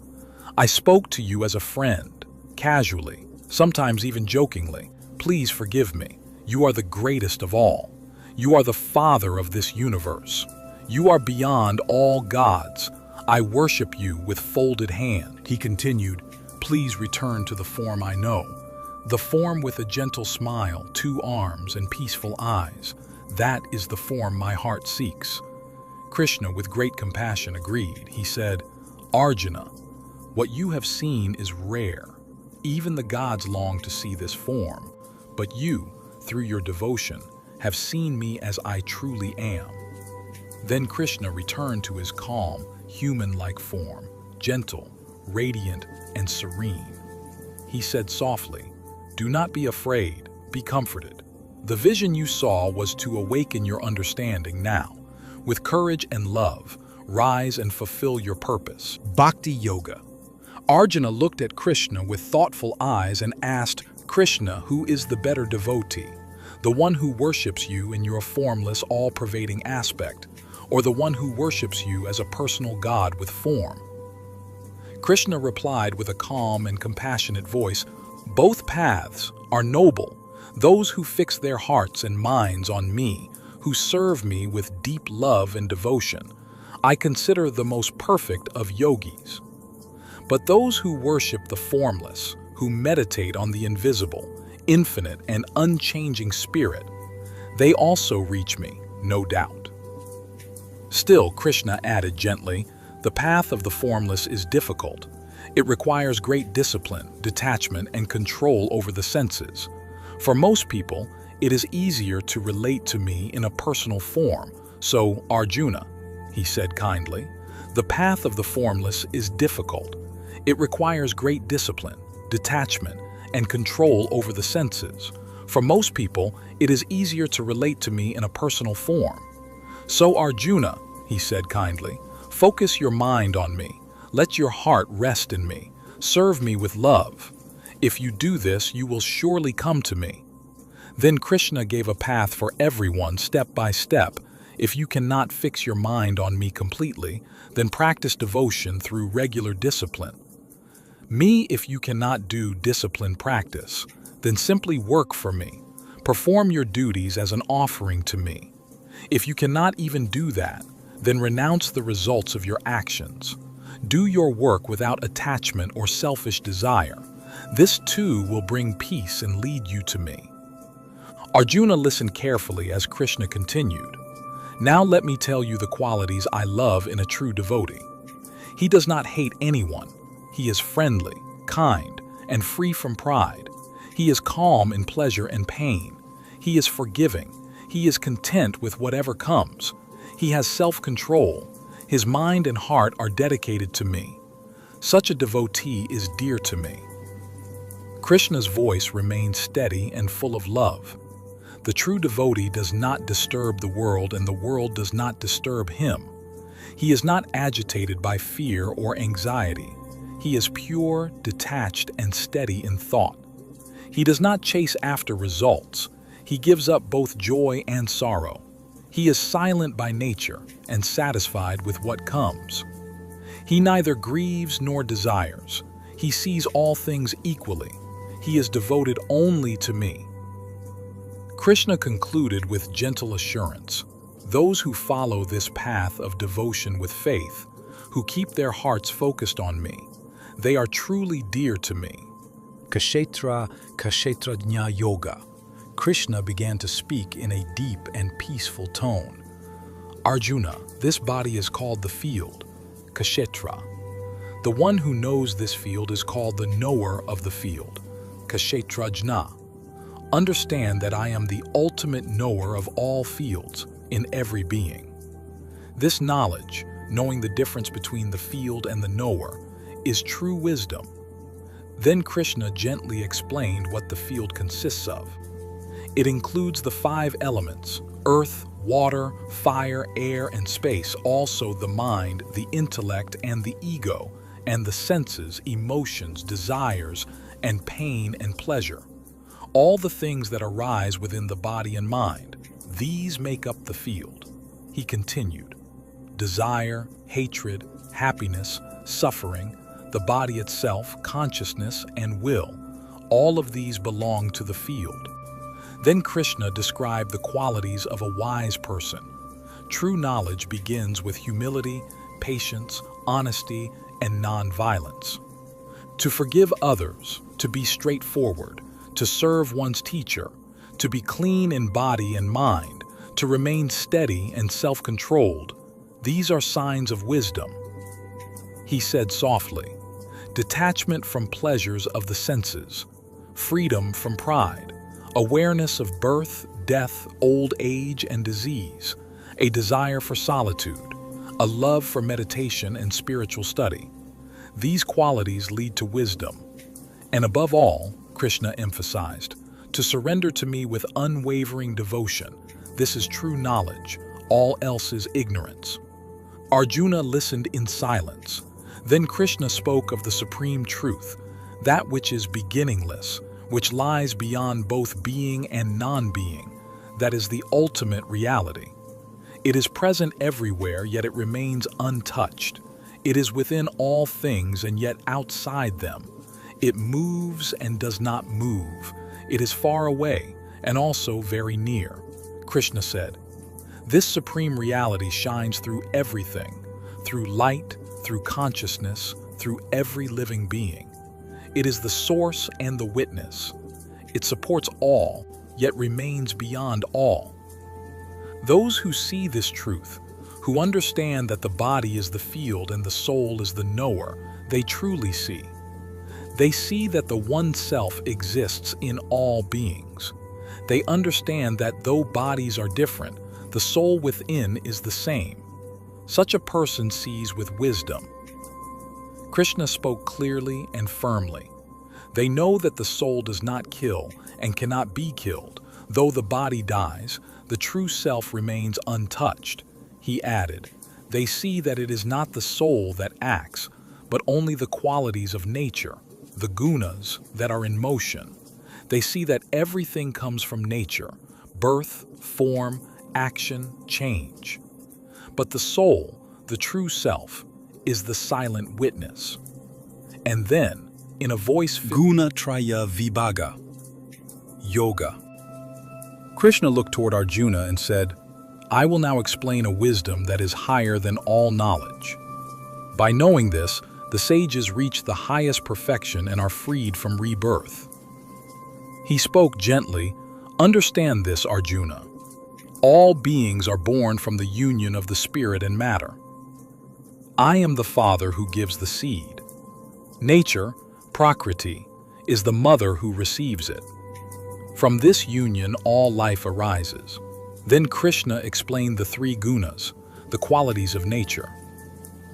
I spoke to you as a friend, casually, sometimes even jokingly. Please forgive me. You are the greatest of all. You are the Father of this universe. You are beyond all gods. I worship you with folded hand." He continued, "Please return to the form I know, the form with a gentle smile, 2 arms, and peaceful eyes. That is the form my heart seeks." Krishna, with great compassion, agreed. He said, "Arjuna, what you have seen is rare. Even the gods long to see this form, but you, through your devotion, have seen me as I truly am." Then Krishna returned to his calm, human-like form, gentle, radiant, and serene. He said softly, "Do not be afraid, be comforted. The vision you saw was to awaken your understanding now. With courage and love, rise and fulfill your purpose." Bhakti Yoga. Arjuna looked at Krishna with thoughtful eyes and asked, "Krishna, who is the better devotee? The one who worships you in your formless, all-pervading aspect, or the one who worships you as a personal God with form?" Krishna replied with a calm and compassionate voice, "Both paths are noble. Those who fix their hearts and minds on me, who serve me with deep love and devotion, I consider the most perfect of yogis. But those who worship the formless, who meditate on the invisible, infinite, and unchanging spirit, they also reach me, no doubt." Still, Krishna added gently, "The path of the formless is difficult. It requires great discipline, detachment, and control over the senses. For most people, it is easier to relate to me in a personal form. So, Arjuna," he said kindly, "the path of the formless is difficult. It requires great discipline, detachment, and control over the senses. For most people, it is easier to relate to me in a personal form. So, Arjuna," he said kindly, "focus your mind on me. Let your heart rest in me. Serve me with love. If you do this, you will surely come to me." Then Krishna gave a path for everyone step by step. "If you cannot fix your mind on me completely, then practice devotion through regular discipline. Me, if you cannot do disciplined practice, then simply work for me. Perform your duties as an offering to me. If you cannot even do that, then renounce the results of your actions. Do your work without attachment or selfish desire. This too will bring peace and lead you to me." Arjuna listened carefully as Krishna continued, "Now let me tell you the qualities I love in a true devotee. He does not hate anyone. He is friendly, kind, and free from pride. He is calm in pleasure and pain. He is forgiving. He is content with whatever comes. He has self-control. His mind and heart are dedicated to me. Such a devotee is dear to me." Krishna's voice remained steady and full of love. The true devotee does not disturb the world, and the world does not disturb him. He is not agitated by fear or anxiety. He is pure, detached, and steady in thought. He does not chase after results. He gives up both joy and sorrow. He is silent by nature and satisfied with what comes. He neither grieves nor desires. He sees all things equally. He is devoted only to me." Krishna concluded with gentle assurance, "Those who follow this path of devotion with faith, who keep their hearts focused on me, they are truly dear to me." Kshetra, Kshetrajna Yoga. Krishna began to speak in a deep and peaceful tone. "Arjuna, this body is called the field, Kshetra. The one who knows this field is called the knower of the field, Kshetrajna. Understand that I am the ultimate knower of all fields, in every being. This knowledge, knowing the difference between the field and the knower, is true wisdom. Then Krishna gently explained what the field consists of. It includes the 5 elements: earth, water, fire, air, and space, also the mind, the intellect, and the ego, and the senses, emotions, desires, and pain and pleasure. All the things that arise within the body and mind, these make up the field. He continued. Desire, hatred, happiness, suffering, the body itself, consciousness, and will, all of these belong to the field. Then Krishna described the qualities of a wise person. True knowledge begins with humility, patience, honesty, and non-violence. To forgive others, to be straightforward, to serve one's teacher, to be clean in body and mind, to remain steady and self-controlled, these are signs of wisdom. He said softly, detachment from pleasures of the senses, freedom from pride, awareness of birth, death, old age, and disease, a desire for solitude, a love for meditation and spiritual study. These qualities lead to wisdom. And above all, Krishna emphasized, to surrender to me with unwavering devotion. This is true knowledge, all else is ignorance. Arjuna listened in silence. Then Krishna spoke of the supreme truth, that which is beginningless, which lies beyond both being and non-being, that is the ultimate reality. It is present everywhere, yet it remains untouched. It is within all things and yet outside them. It moves and does not move. It is far away and also very near. Krishna said, this supreme reality shines through everything, through light, through consciousness, through every living being. It is the source and the witness. It supports all, yet remains beyond all. Those who see this truth, who understand that the body is the field and the soul is the knower, they truly see. They see that the one self exists in all beings. They understand that though bodies are different, the soul within is the same. Such a person sees with wisdom. Krishna spoke clearly and firmly. They know that the soul does not kill and cannot be killed. Though the body dies, the true self remains untouched. He added, they see that it is not the soul that acts, but only the qualities of nature, the gunas that are in motion. They see that everything comes from nature, birth, form, action, change. But the soul, the true self, is the silent witness. And then, in a voice Gunatraya Vibhaga, Yoga. Krishna looked toward Arjuna and said, I will now explain a wisdom that is higher than all knowledge. By knowing this, the sages reach the highest perfection and are freed from rebirth. He spoke gently, understand this, Arjuna. All beings are born from the union of the spirit and matter. I am the father who gives the seed. Nature, Prakriti, is the mother who receives it. From this union all life arises. Then Krishna explained the 3 gunas, the qualities of nature.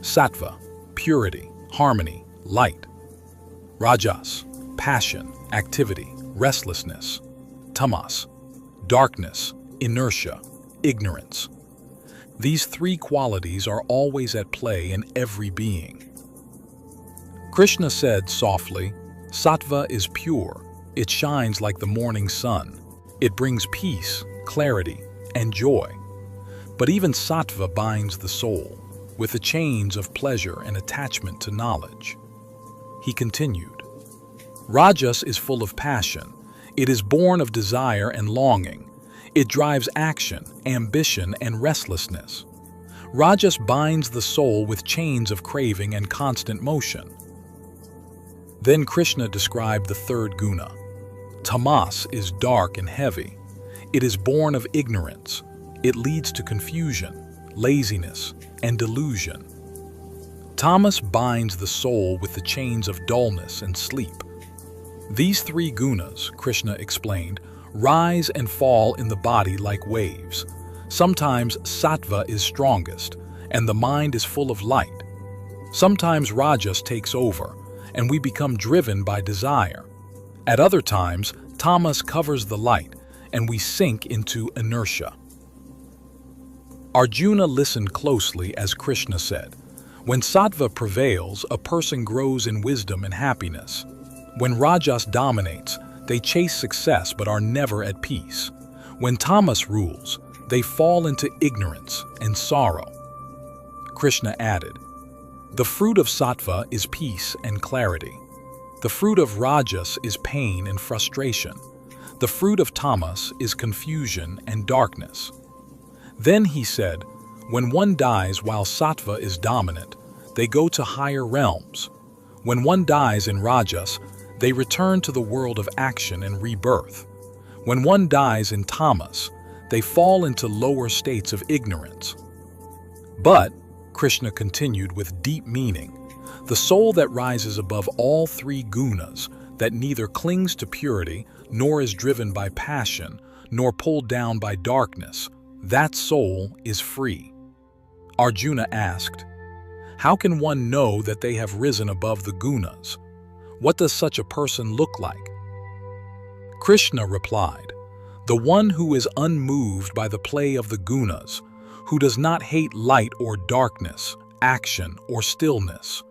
Sattva, purity, harmony, light. Rajas, passion, activity, restlessness. Tamas, darkness, inertia, ignorance. These 3 qualities are always at play in every being. Krishna said softly, Sattva is pure. It shines like the morning sun. It brings peace, clarity, and joy. But even Sattva binds the soul with the chains of pleasure and attachment to knowledge. He continued, Rajas is full of passion. It is born of desire and longing. It drives action, ambition, and restlessness. Rajas binds the soul with chains of craving and constant motion. Then Krishna described the 3rd guna. Tamas is dark and heavy. It is born of ignorance. It leads to confusion, laziness, and delusion. Tamas binds the soul with the chains of dullness and sleep. These 3 gunas, Krishna explained, rise and fall in the body like waves. Sometimes sattva is strongest, and the mind is full of light. Sometimes rajas takes over, and we become driven by desire. At other times, tamas covers the light, and we sink into inertia. Arjuna listened closely as Krishna said, "When sattva prevails, a person grows in wisdom and happiness. When rajas dominates, they chase success but are never at peace. When tamas rules, they fall into ignorance and sorrow." Krishna added, "The fruit of sattva is peace and clarity. The fruit of rajas is pain and frustration. The fruit of tamas is confusion and darkness." Then he said, "When one dies while sattva is dominant, they go to higher realms. When one dies in rajas, they return to the world of action and rebirth. When one dies in tamas, they fall into lower states of ignorance." But, Krishna continued with deep meaning, the soul that rises above all three gunas, that neither clings to purity, nor is driven by passion, nor pulled down by darkness, that soul is free. Arjuna asked, "How can one know that they have risen above the gunas? What does such a person look like?" Krishna replied, "The one who is unmoved by the play of the gunas, who does not hate light or darkness, action or stillness,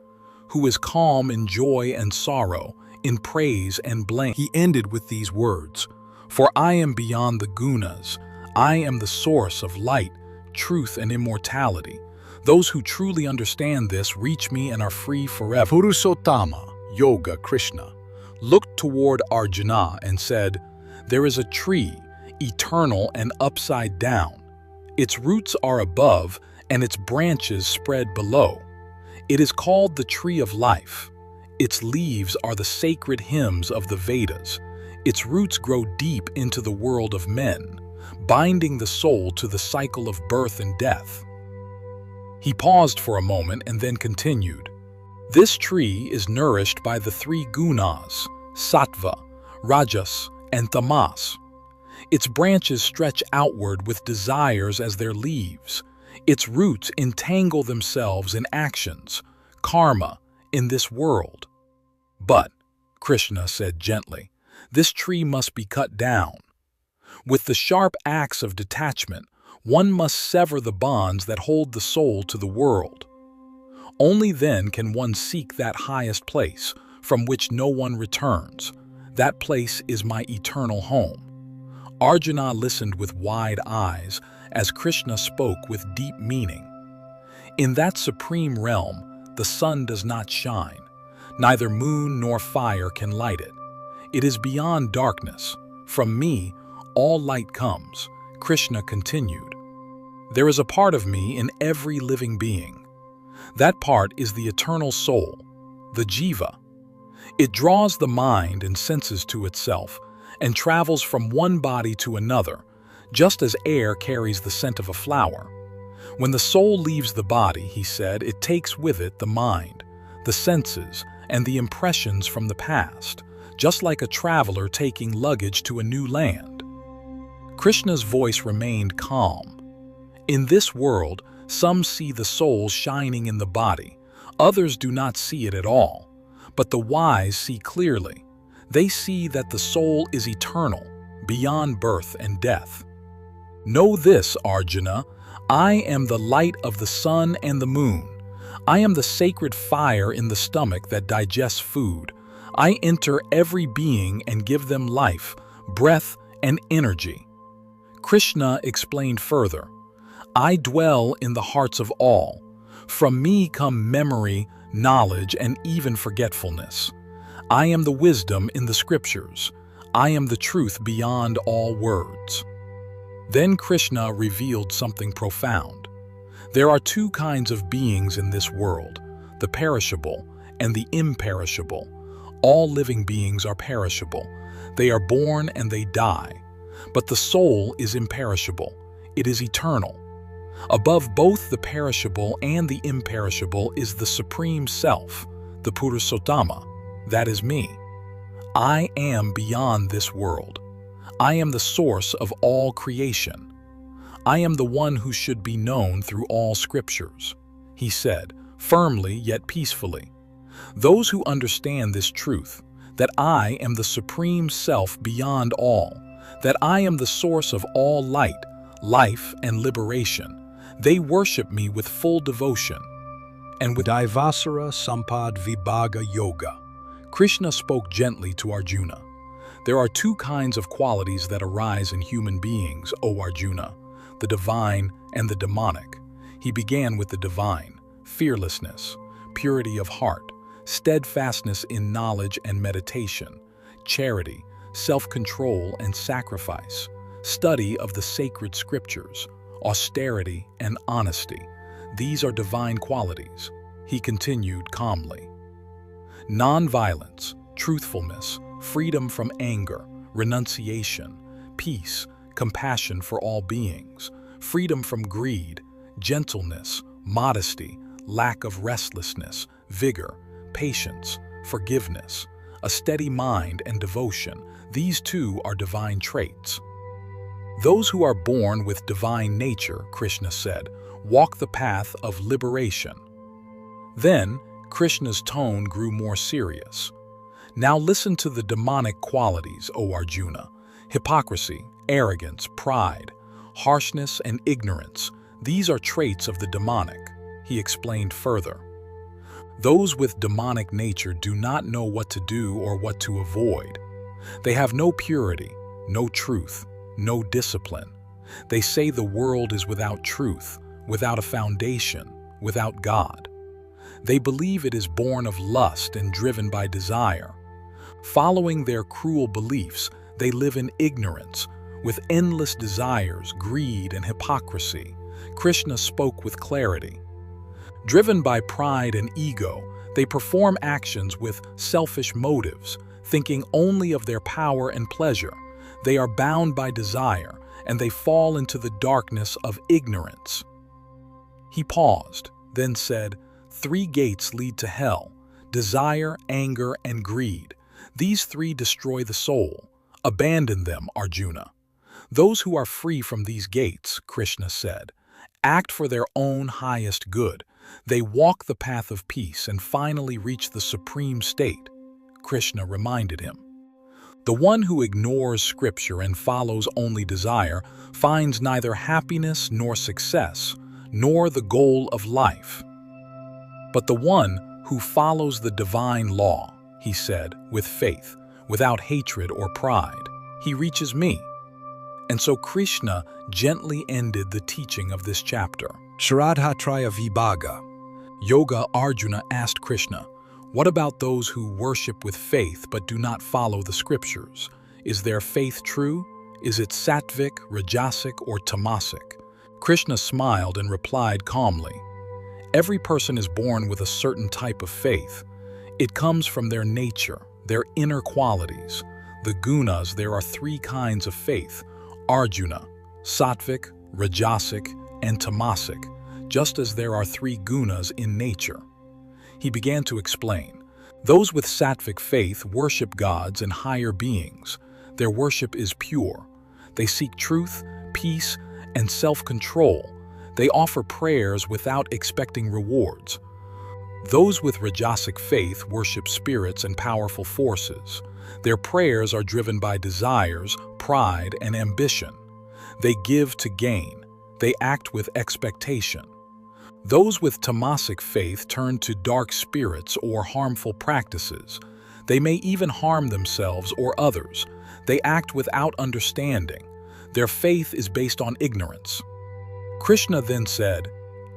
who is calm in joy and sorrow, in praise and blame." He ended with these words, "For I am beyond the gunas. I am the source of light, truth, and immortality. Those who truly understand this reach me and are free forever." Purushottama, Yoga Krishna, looked toward Arjuna and said, "There is a tree, eternal and upside down. Its roots are above, and its branches spread below. It is called the tree of life. Its leaves are the sacred hymns of the Vedas. Its roots grow deep into the world of men, binding the soul to the cycle of birth and death." He paused for a moment and then continued, "This tree is nourished by the three gunas, sattva, rajas, and tamas. Its branches stretch outward with desires as their leaves. Its roots entangle themselves in actions, karma, in this world. But," Krishna said gently, "this tree must be cut down. With the sharp axe of detachment, one must sever the bonds that hold the soul to the world. Only then can one seek that highest place from which no one returns. That place is my eternal home." Arjuna listened with wide eyes as Krishna spoke with deep meaning. In that supreme realm, the sun does not shine. Neither moon nor fire can light it. It is beyond darkness. From me, all light comes. Krishna continued, "There is a part of me in every living being. That part is the eternal soul, the jiva. It draws the mind and senses to itself and travels from one body to another, just as air carries the scent of a flower. When the soul leaves the body," he said, "it takes with it the mind, the senses, and the impressions from the past, just like a traveler taking luggage to a new land." Krishna's voice remained calm. "In this world, some see the soul shining in the body, others do not see it at all. But the wise see clearly. They see that the soul is eternal, beyond birth and death. Know this, Arjuna, I am the light of the sun and the moon. I am the sacred fire in the stomach that digests food. I enter every being and give them life, breath, and energy." Krishna explained further, "I dwell in the hearts of all. From me come memory, knowledge, and even forgetfulness. I am the wisdom in the scriptures. I am the truth beyond all words." Then Krishna revealed something profound. There are two kinds of beings in this world, the perishable and the imperishable. All living beings are perishable. They are born and they die. But the soul is imperishable. It is eternal. Above both the perishable and the imperishable is the Supreme Self, the Purushottama, that is me. I am beyond this world. I am the source of all creation. I am the one who should be known through all scriptures," he said, firmly yet peacefully. "Those who understand this truth, that I am the Supreme Self beyond all, that I am the source of all light, life, and liberation, they worship me with full devotion." And with Daivasura Sampad Vibhaga Yoga, Krishna spoke gently to Arjuna. There are two kinds of qualities that arise in human beings, O Arjuna, the divine and the demonic. He began with the divine: fearlessness, purity of heart, steadfastness in knowledge and meditation, charity, self-control and sacrifice, study of the sacred scriptures, austerity and honesty. These are divine qualities. He continued calmly. Non-violence, truthfulness, freedom from anger, renunciation, peace, compassion for all beings, freedom from greed, gentleness, modesty, lack of restlessness, vigor, patience, forgiveness, a steady mind and devotion. These too are divine traits. Those who are born with divine nature, Krishna said, walk the path of liberation. Then, Krishna's tone grew more serious. Now listen to the demonic qualities, O Arjuna: hypocrisy, arrogance, pride, harshness, and ignorance. These are traits of the demonic, he explained further. Those with demonic nature do not know what to do or what to avoid. They have no purity, no truth, no discipline. They say the world is without truth, without a foundation, without God. They believe it is born of lust and driven by desire. Following their cruel beliefs, they live in ignorance, with endless desires, greed, and hypocrisy. Krishna spoke with clarity. Driven by pride and ego, they perform actions with selfish motives, thinking only of their power and pleasure. They are bound by desire, and they fall into the darkness of ignorance. He paused, then said, "Three gates lead to hell: desire, anger, and greed. These three destroy the soul. Abandon them, Arjuna." Those who are free from these gates, Krishna said, act for their own highest good. They walk the path of peace and finally reach the supreme state. Krishna reminded him. The one who ignores scripture and follows only desire finds neither happiness nor success, nor the goal of life. But the one who follows the divine law, he said, with faith, without hatred or pride, he reaches me. And so Krishna gently ended the teaching of this chapter. Shraddhatraya Vibhaga. Yoga Arjuna asked Krishna, "What about those who worship with faith but do not follow the scriptures? Is their faith true? Is it sattvic, rajasic, or tamasic?" Krishna smiled and replied calmly, "Every person is born with a certain type of faith. It comes from their nature, their inner qualities. The gunas, there are three kinds of faith: Arjuna, sattvic, rajasic, and tamasic, just as there are three gunas in nature." He began to explain. Those with sattvic faith worship gods and higher beings. Their worship is pure. They seek truth, peace, and self-control. They offer prayers without expecting rewards. Those with rajasic faith worship spirits and powerful forces. Their prayers are driven by desires, pride, and ambition. They give to gain. They act with expectation. Those with tamasic faith turn to dark spirits or harmful practices. They may even harm themselves or others. They act without understanding. Their faith is based on ignorance. Krishna then said,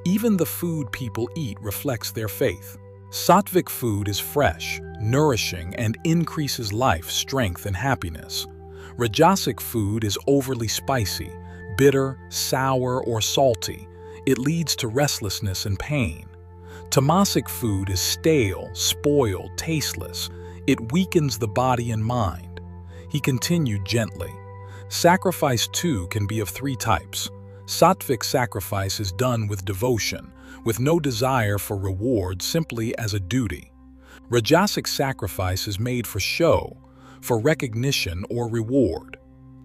"Even the food people eat reflects their faith. Sattvic food is fresh, nourishing, and increases life, strength, and happiness. Rajasic food is overly spicy, bitter, sour, or salty. It leads to restlessness and pain. Tamasic food is stale, spoiled, tasteless. It weakens the body and mind." He continued gently. Sacrifice too can be of three types. Sattvic sacrifice is done with devotion, with no desire for reward, simply as a duty. Rajasic sacrifice is made for show, for recognition or reward.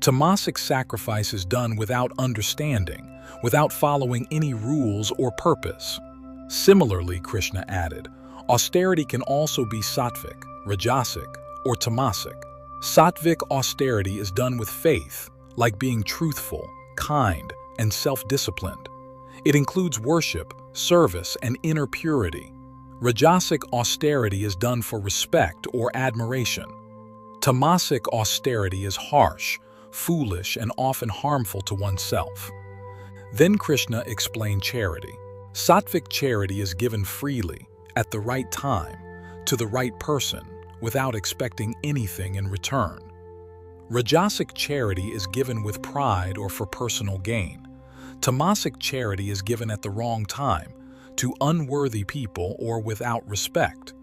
Tamasic sacrifice is done without understanding, without following any rules or purpose. Similarly, Krishna added, austerity can also be sattvic, rajasic, or tamasic. Sattvic austerity is done with faith, like being truthful, kind, and self-disciplined. It includes worship, service, and inner purity. Rajasic austerity is done for respect or admiration. Tamasic austerity is harsh, foolish, and often harmful to oneself. Then Krishna explained charity. Sattvic charity is given freely, at the right time, to the right person, without expecting anything in return. Rajasic charity is given with pride or for personal gain. Tamasic charity is given at the wrong time, to unworthy people or without respect.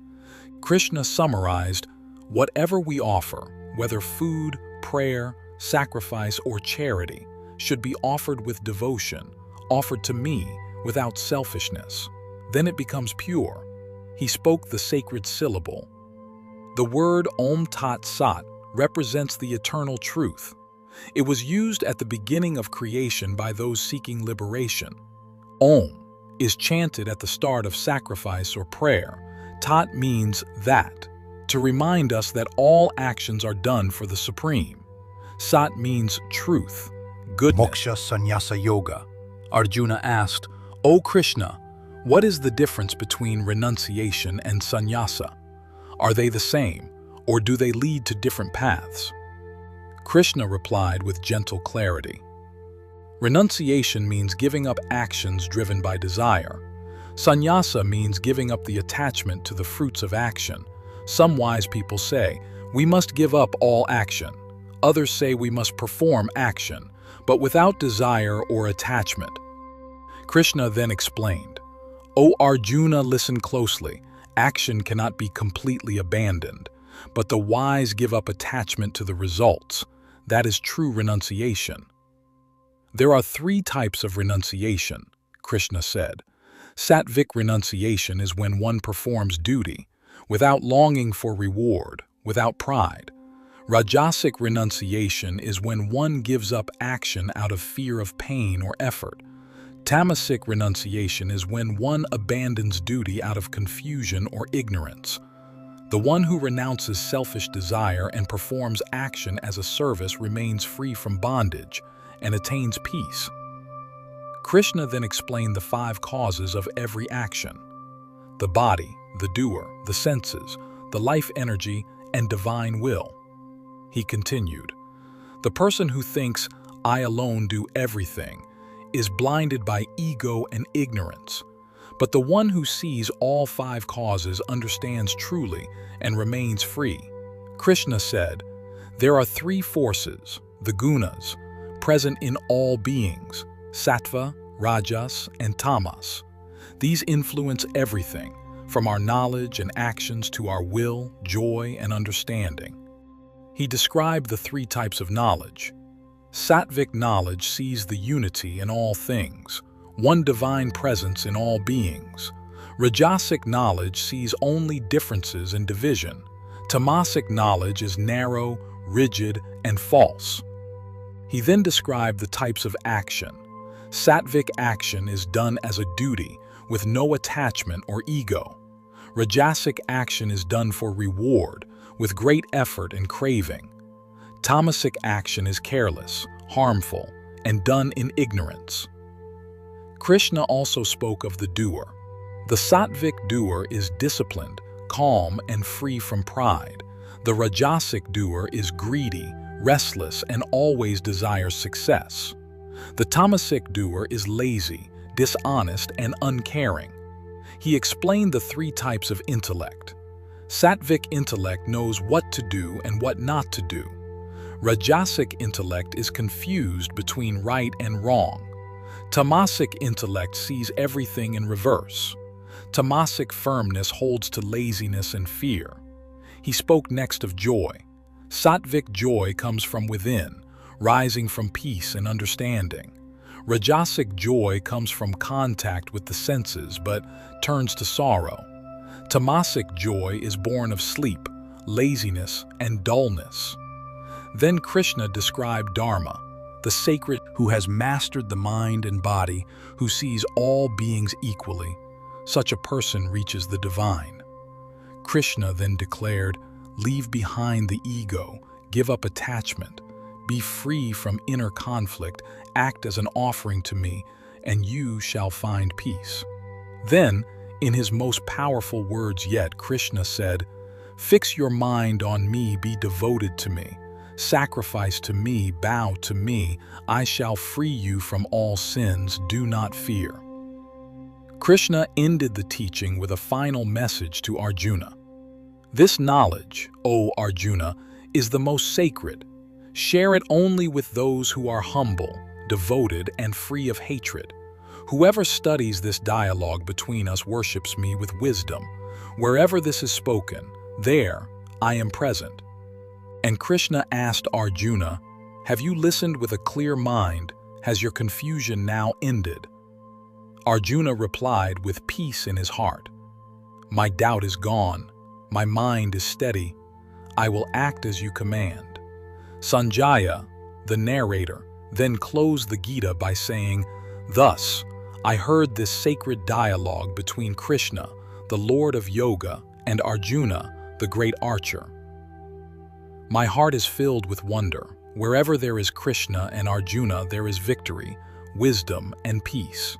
Krishna summarized, whatever we offer, whether food, prayer, sacrifice, or charity, should be offered with devotion, offered to me without selfishness. Then it becomes pure. He spoke the sacred syllable. The word Om Tat Sat represents the eternal truth. It was used at the beginning of creation by those seeking liberation. Om is chanted at the start of sacrifice or prayer. Tat means that, to remind us that all actions are done for the Supreme. Sat means truth, goodness. Moksha Sanyasa Yoga. Arjuna asked, O Krishna, what is the difference between renunciation and sannyasa? Are they the same, or do they lead to different paths? Krishna replied with gentle clarity. Renunciation means giving up actions driven by desire. Sannyasa means giving up the attachment to the fruits of action. Some wise people say, we must give up all action. Others say we must perform action, but without desire or attachment. Krishna then explained, O Arjuna, listen closely. Action cannot be completely abandoned, but the wise give up attachment to the results. That is true renunciation. There are 3 types of renunciation, Krishna said. Sattvic renunciation is when one performs duty, without longing for reward, without pride. Rajasic renunciation is when one gives up action out of fear of pain or effort. Tamasic renunciation is when one abandons duty out of confusion or ignorance. The one who renounces selfish desire and performs action as a service remains free from bondage and attains peace. Krishna then explained the 5 causes of every action: the body, the doer, the senses, the life energy, and divine will. He continued, the person who thinks, I alone do everything, is blinded by ego and ignorance. But the one who sees all 5 causes understands truly and remains free. Krishna said, there are 3 forces, the gunas, present in all beings, sattva, rajas, and tamas. These influence everything, from our knowledge and actions to our will, joy, and understanding. He described the 3 types of knowledge. Sattvic knowledge sees the unity in all things, one divine presence in all beings. Rajasic knowledge sees only differences and division. Tamasic knowledge is narrow, rigid, and false. He then described the types of action. Sattvic action is done as a duty, with no attachment or ego. Rajasic action is done for reward, with great effort and craving. Tamasic action is careless, harmful, and done in ignorance. Krishna also spoke of the doer. The sattvic doer is disciplined, calm, and free from pride. The rajasic doer is greedy, restless, and always desires success. The tamasic doer is lazy, dishonest, and uncaring. He explained the 3 types of intellect. Sattvic intellect knows what to do and what not to do. Rajasic intellect is confused between right and wrong. Tamasic intellect sees everything in reverse. Tamasic firmness holds to laziness and fear. He spoke next of joy. Sattvic joy comes from within, rising from peace and understanding. Rajasic joy comes from contact with the senses but turns to sorrow. Tamasic joy is born of sleep, laziness, and dullness. Then Krishna described Dharma, the sacred who has mastered the mind and body, who sees all beings equally. Such a person reaches the divine. Krishna then declared, leave behind the ego, give up attachment, be free from inner conflict, act as an offering to me, and you shall find peace. Then, in his most powerful words yet, Krishna said, fix your mind on me, be devoted to me. Sacrifice to me, bow to me, I shall free you from all sins, do not fear. Krishna ended the teaching with a final message to Arjuna. This knowledge, O Arjuna, is the most sacred. Share it only with those who are humble, devoted, and free of hatred. Whoever studies this dialogue between us worships me with wisdom. Wherever this is spoken, there I am present. And Krishna asked Arjuna, have you listened with a clear mind? Has your confusion now ended? Arjuna replied with peace in his heart. My doubt is gone. My mind is steady. I will act as you command. Sanjaya, the narrator, then closed the Gita by saying, thus, I heard this sacred dialogue between Krishna, the Lord of Yoga, and Arjuna, the great archer. My heart is filled with wonder. Wherever there is Krishna and Arjuna, there is victory, wisdom, and peace.